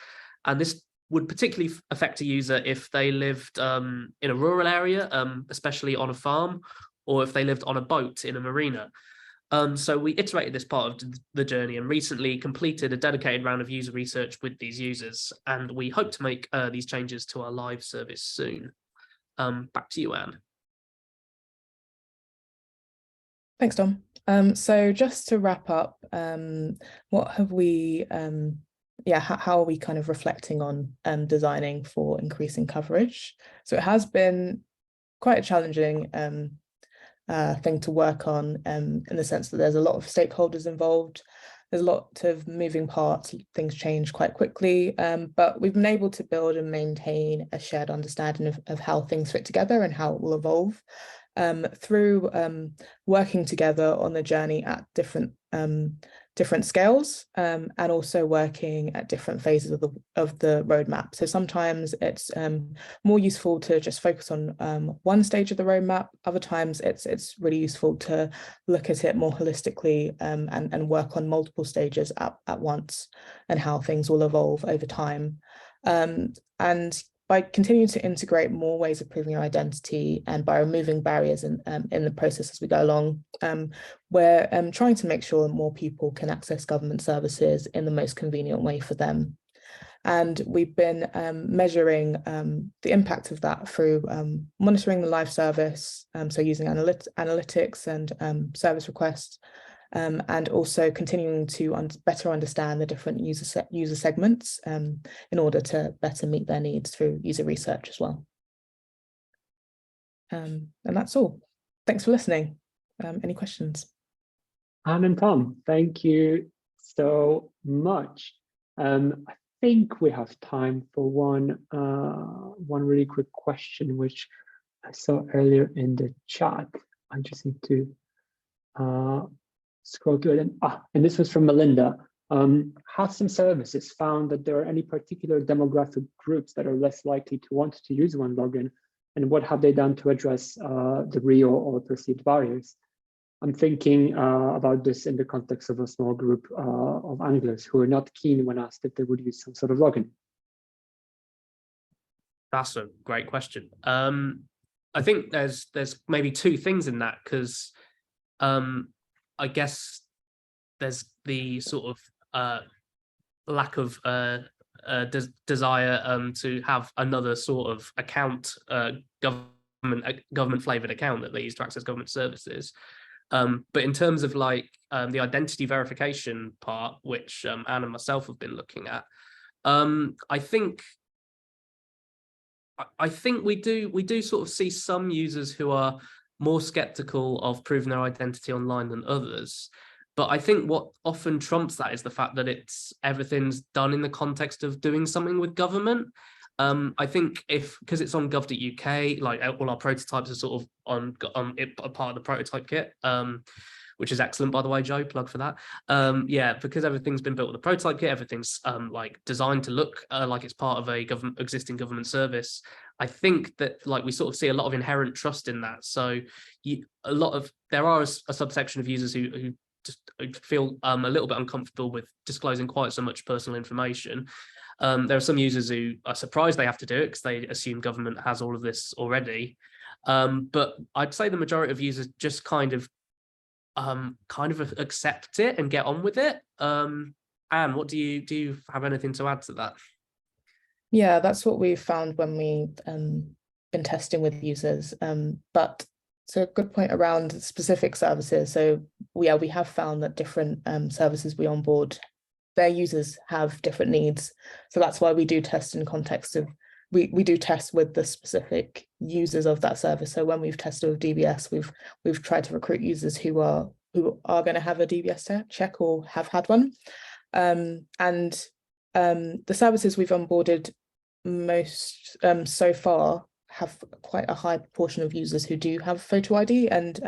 And this would particularly affect a user if they lived in a rural area, especially on a farm, or if they lived on a boat in a marina. So we iterated this part of the journey and recently completed a dedicated round of user research with these users. And we hope to make these changes to our live service soon. Back to you, Anne. Thanks, Tom. So just to wrap up, what have we, how are we kind of reflecting on designing for increasing coverage? So it has been quite a challenging thing to work on in the sense that there's a lot of stakeholders involved. There's a lot of moving parts, things change quite quickly, but we've been able to build and maintain a shared understanding of how things fit together and how it will evolve through working together on the journey at different scales and also working at different phases of the roadmap. So sometimes it's more useful to just focus on one stage of the roadmap. Other times it's really useful to look at it more holistically and work on multiple stages at once and how things will evolve over time. And by continuing to integrate more ways of proving your identity and by removing barriers in the process as we go along, we're trying to make sure more people can access government services in the most convenient way for them. And we've been measuring the impact of that through monitoring the live service, so using analytics and service requests, and also continuing to better understand the different user segments in order to better meet their needs through user research as well. And that's all. Thanks for listening. Any questions? Anne and Tom, thank you so much. I think we have time for one really quick question, which I saw earlier in the chat. I just need to scroll through it. And this was from Melinda. Have some services found that there are any particular demographic groups that are less likely to want to use one login? And what have they done to address the real or perceived barriers? I'm thinking about this in the context of a small group of anglers who are not keen when asked if they would use some sort of login. That's a great question. I think there's maybe two things in that, because I guess there's the sort of lack of desire to have another sort of account, government flavored account that they use to access government services. But in terms of like the identity verification part, which Anne and myself have been looking at, I think we do sort of see some users who are more skeptical of proving their identity online than others. But I think what often trumps that is the fact that everything's done in the context of doing something with government. I think because it's on gov.uk, like all our prototypes are sort of on a part of the prototype kit, which is excellent, by the way, Joe, plug for that. Yeah, because everything's been built with a prototype kit, everything's like designed to look like it's part of a existing government service. I think that like we sort of see a lot of inherent trust in that. So there are a subsection of users who just feel a little bit uncomfortable with disclosing quite so much personal information. There are some users who are surprised they have to do it because they assume government has all of this already. But I'd say the majority of users just kind of accept it and get on with it. Anne, what do you have anything to add to that? Yeah, that's what we've found when we've been testing with users. But so a good point around specific services. So we have found that different services we onboard, their users have different needs. So that's why we do test in context of, we do test with the specific users of that service. So when we've tested with DBS, we've tried to recruit users who are going to have a DBS check or have had one. The services we've onboarded most so far have quite a high proportion of users who do have photo ID and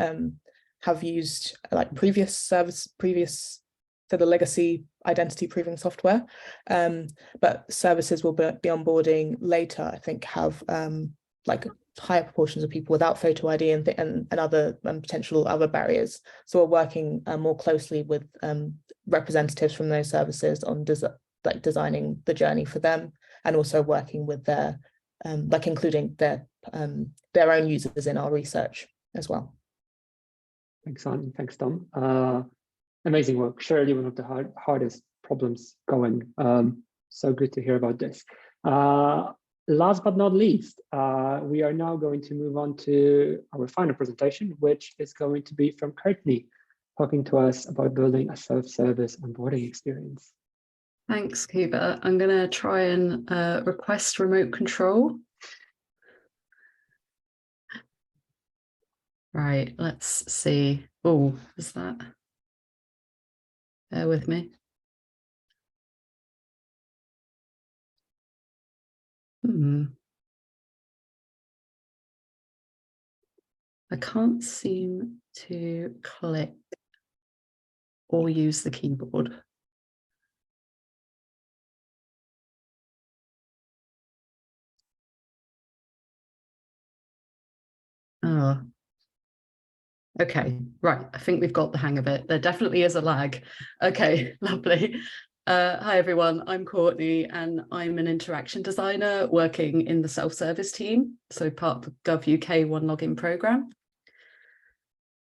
have used like previous for the legacy identity proving software. But services will be onboarding later, I think, have like higher proportions of people without photo ID and other potential other barriers. So we're working more closely with representatives from those services on designing the journey for them, and also working with their like including their own users in our research as well. Thanks, Anne. Thanks, Tom. Amazing work. Surely one of the hardest problems going. So good to hear about this. Last but not least, we are now going to move on to our final presentation, which is going to be from Courtney, talking to us about building a self-service onboarding experience. Thanks, Cuba. I'm going to try and request remote control. Right, let's see. Oh, is that? Bear with me. I can't seem to click or use the keyboard. Oh. Okay, right. I think we've got the hang of it. There definitely is a lag. Okay, lovely. Hi, everyone. I'm Courtney, and I'm an interaction designer working in the self-service team, so part of the GovUK One Login program.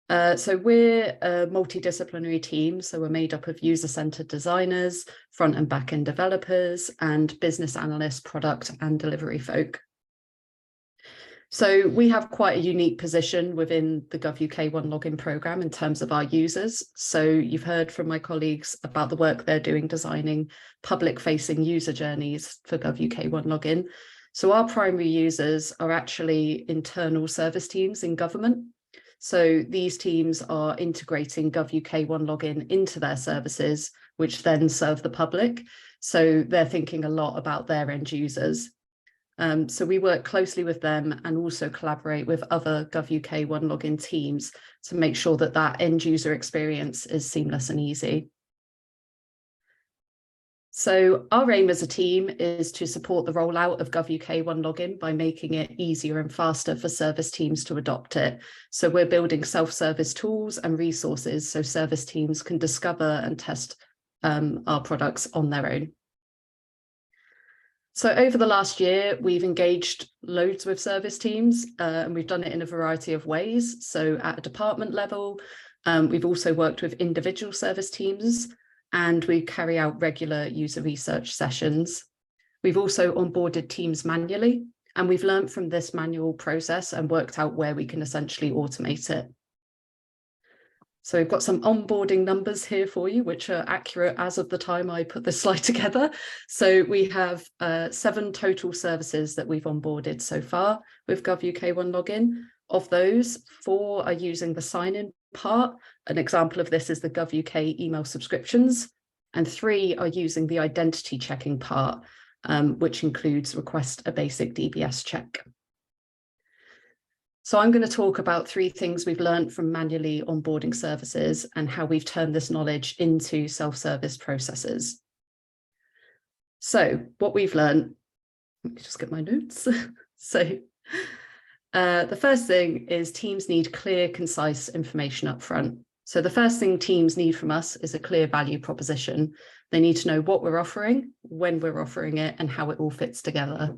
So we're a multidisciplinary team, so we're made up of user-centered designers, front and back-end developers, and business analysts, product and delivery folk. So we have quite a unique position within the GovUK One Login program in terms of our users. So you've heard from my colleagues about the work they're doing designing public-facing user journeys for GovUK One Login. So our primary users are actually internal service teams in government. So these teams are integrating GovUK One Login into their services, which then serve the public. So they're thinking a lot about their end users. So we work closely with them and also collaborate with other GovUK One Login teams to make sure that that end user experience is seamless and easy. So our aim as a team is to support the rollout of GovUK One Login by making it easier and faster for service teams to adopt it. So we're building self-service tools and resources so service teams can discover and test our products on their own. So over the last year, we've engaged loads with service teams and we've done it in a variety of ways. So at a department level, we've also worked with individual service teams and we carry out regular user research sessions. We've also onboarded teams manually and we've learned from this manual process and worked out where we can essentially automate it. So we've got some onboarding numbers here for you, which are accurate as of the time I put this slide together. So we have 7 total services that we've onboarded so far with GovUK One Login. Of those, 4 are using the sign-in part. An example of this is the GovUK email subscriptions, and 3 are using the identity checking part, which includes request a basic DBS check. So I'm going to talk about 3 things we've learned from manually onboarding services and how we've turned this knowledge into self-service processes. So what we've learned, let me just get my notes. So the first thing is teams need clear, concise information up front. So the first thing teams need from us is a clear value proposition. They need to know what we're offering, when we're offering it, and how it all fits together.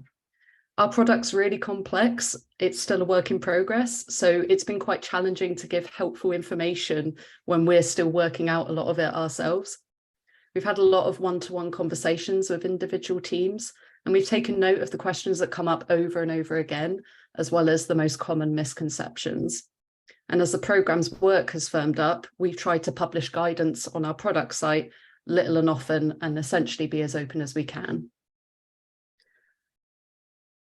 Our product's really complex. It's still a work in progress. So it's been quite challenging to give helpful information when we're still working out a lot of it ourselves. We've had a lot of one-to-one conversations with individual teams, and we've taken note of the questions that come up over and over again, as well as the most common misconceptions. And as the program's work has firmed up, we've tried to publish guidance on our product site little and often, and essentially be as open as we can.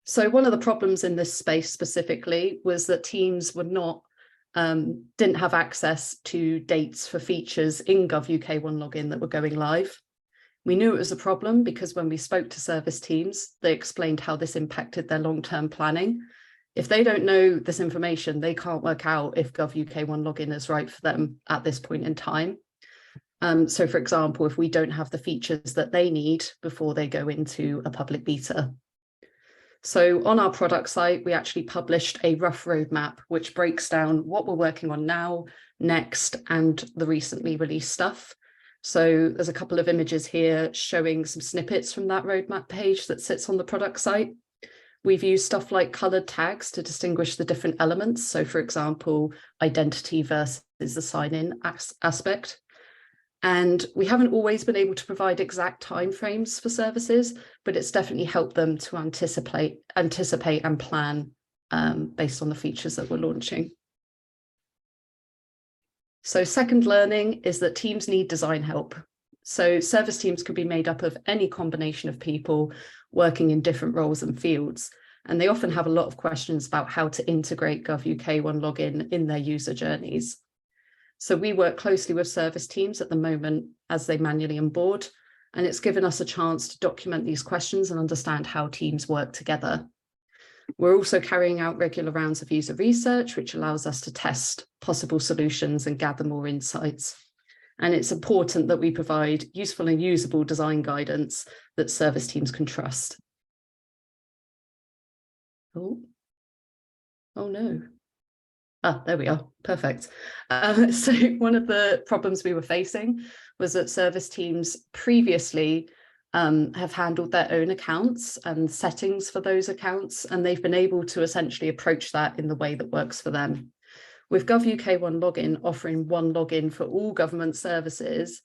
So one of the problems in this space specifically was that teams were not, didn't have access to dates for features in Gov UK One Login that were going live. We knew it was a problem because when we spoke to service teams, they explained how this impacted their long-term planning. If they don't know this information, they can't work out if Gov UK One Login is right for them at this point in time. So for example, if we don't have the features that they need before they go into a public beta. So on our product site, we actually published a rough roadmap, which breaks down what we're working on now, next, and the recently released stuff. So there's a couple of images here showing some snippets from that roadmap page that sits on the product site. We've used stuff like colored tags to distinguish the different elements. So for example, identity versus the sign-in aspect. And we haven't always been able to provide exact timeframes for services, but it's definitely helped them to anticipate and plan based on the features that we're launching. So second learning is that teams need design help. So service teams can be made up of any combination of people working in different roles and fields. And they often have a lot of questions about how to integrate Gov UK One Login in their user journeys. So we work closely with service teams at the moment as they manually onboard, and it's given us a chance to document these questions and understand how teams work together. We're also carrying out regular rounds of user research, which allows us to test possible solutions and gather more insights. And it's important that we provide useful and usable design guidance that service teams can trust. Oh no. Ah, there we are. Perfect. So one of the problems we were facing was that service teams previously have handled their own accounts and settings for those accounts, and they've been able to essentially approach that in the way that works for them. With Gov UK One Login offering one login for all government services,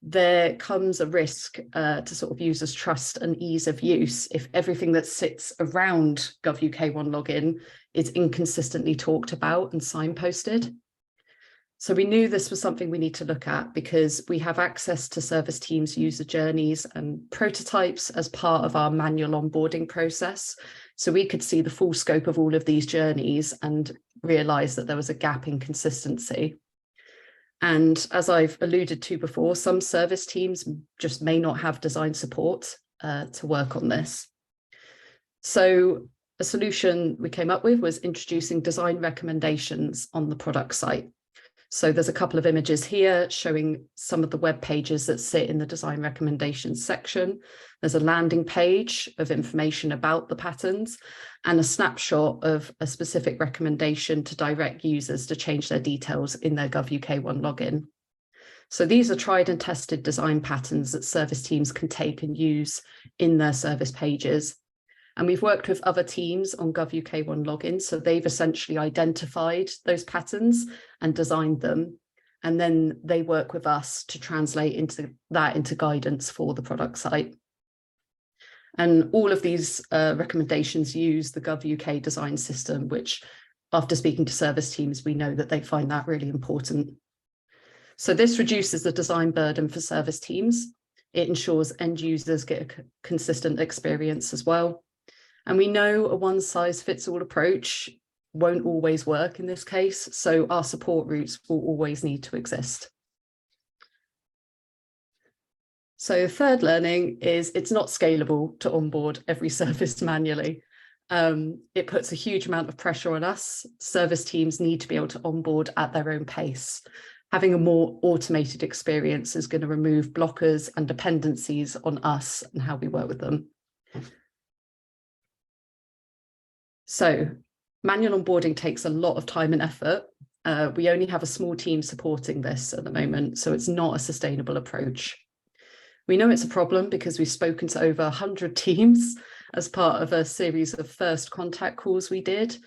there comes a risk to sort of users' trust and ease of use if everything that sits around Gov UK One Login is inconsistently talked about and signposted. So we knew this was something we need to look at because we have access to service teams' user journeys and prototypes as part of our manual onboarding process. So we could see the full scope of all of these journeys and realize that there was a gap in consistency. And as I've alluded to before, some service teams just may not have design support to work on this. So a solution we came up with was introducing design recommendations on the product site. So there's a couple of images here showing some of the web pages that sit in the design recommendations section. There's a landing page of information about the patterns and a snapshot of a specific recommendation to direct users to change their details in their Gov UK One Login. So these are tried and tested design patterns that service teams can take and use in their service pages. And we've worked with other teams on Gov UK One Login, so they've essentially identified those patterns and designed them. And then they work with us to translate into guidance for the product site. And all of these recommendations use the Gov UK design system, which after speaking to service teams, we know that they find that really important. So this reduces the design burden for service teams. It ensures end users get a consistent experience as well. And we know a one-size-fits-all approach won't always work in this case, so our support routes will always need to exist. So third learning is it's not scalable to onboard every service manually. It puts a huge amount of pressure on us. Service teams need to be able to onboard at their own pace. Having a more automated experience is going to remove blockers and dependencies on us and how we work with them. So manual onboarding takes a lot of time and effort. We only have a small team supporting this at the moment, so it's not a sustainable approach. We know it's a problem because we've spoken to over 100 teams as part of a series of first contact calls we did,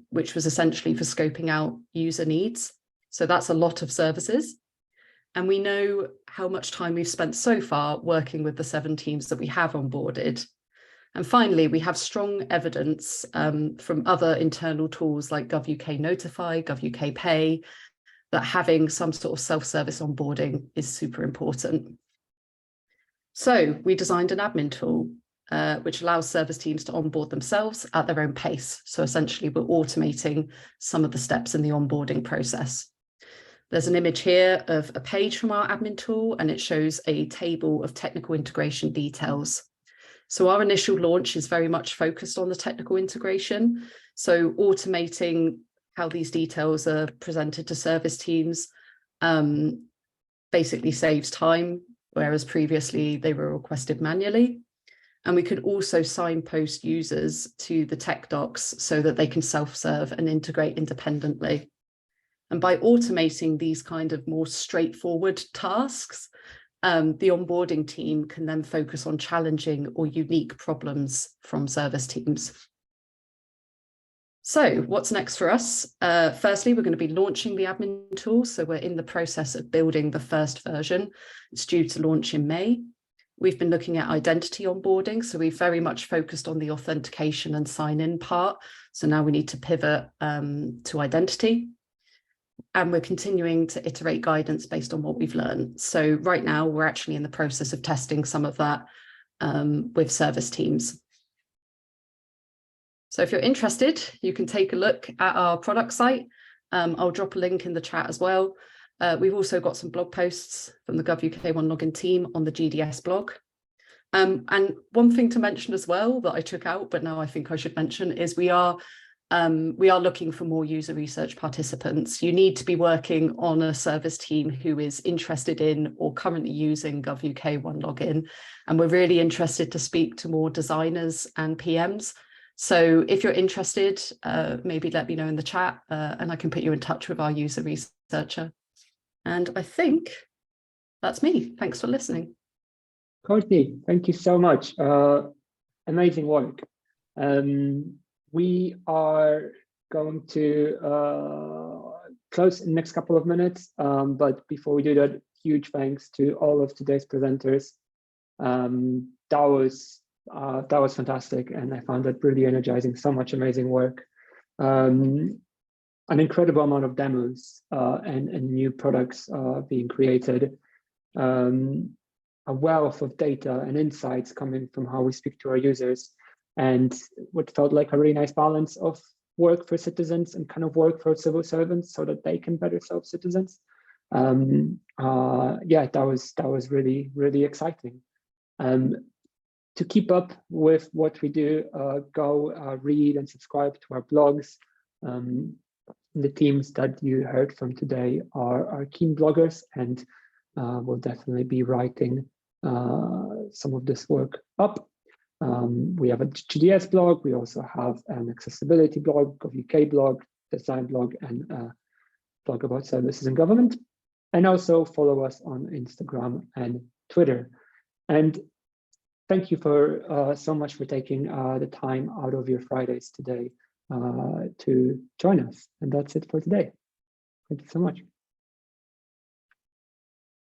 which was essentially for scoping out user needs. So that's a lot of services. And we know how much time we've spent so far working with the 7 teams that we have onboarded. And finally, we have strong evidence from other internal tools like GovUK Notify, GovUK Pay, that having some sort of self-service onboarding is super important. So we designed an admin tool, which allows service teams to onboard themselves at their own pace. So essentially, we're automating some of the steps in the onboarding process. There's an image here of a page from our admin tool, and it shows a table of technical integration details. So our initial launch is very much focused on the technical integration. So automating how these details are presented to service teams basically saves time, whereas previously they were requested manually. And we could also signpost users to the tech docs so that they can self-serve and integrate independently. And by automating these kind of more straightforward tasks, the onboarding team can then focus on challenging or unique problems from service teams. So what's next for us? Firstly, we're going to be launching the admin tool. So we're in the process of building the first version. It's due to launch in May. We've been looking at identity onboarding. So we've very much focused on the authentication and sign-in part. So now we need to pivot to identity. And we're continuing to iterate guidance based on what we've learned. So right now, we're actually in the process of testing some of that with service teams. So if you're interested, you can take a look at our product site. I'll drop a link in the chat as well. We've also got some blog posts from the GovUK One Login team on the GDS blog. And one thing to mention as well that I took out, but now I think I should mention, is we are looking for more user research participants. You need to be working on a service team who is interested in or currently using GovUK One Login. And we're really interested to speak to more designers and PMs. So if you're interested, maybe let me know in the chat and I can put you in touch with our user researcher. And I think that's me. Thanks for listening. Courtney, thank you so much. Amazing work. We are going to close in the next couple of minutes, but before we do that, huge thanks to all of today's presenters. That was fantastic, and I found that really energizing. So much amazing work, an incredible amount of demos and new products being created, a wealth of data and insights coming from how we speak to our users, and what felt like a really nice balance of work for citizens and kind of work for civil servants so that they can better serve citizens. Yeah, that was really, really exciting. To keep up with what we do, go read and subscribe to our blogs. The teams that you heard from today are keen bloggers, and will definitely be writing some of this work up. We have a GDS blog. We also have an accessibility blog, GovUK blog, design blog, and a blog about services in government. And also follow us on Instagram and Twitter. And thank you for so much for taking the time out of your Fridays today to join us. And that's it for today. Thank you so much.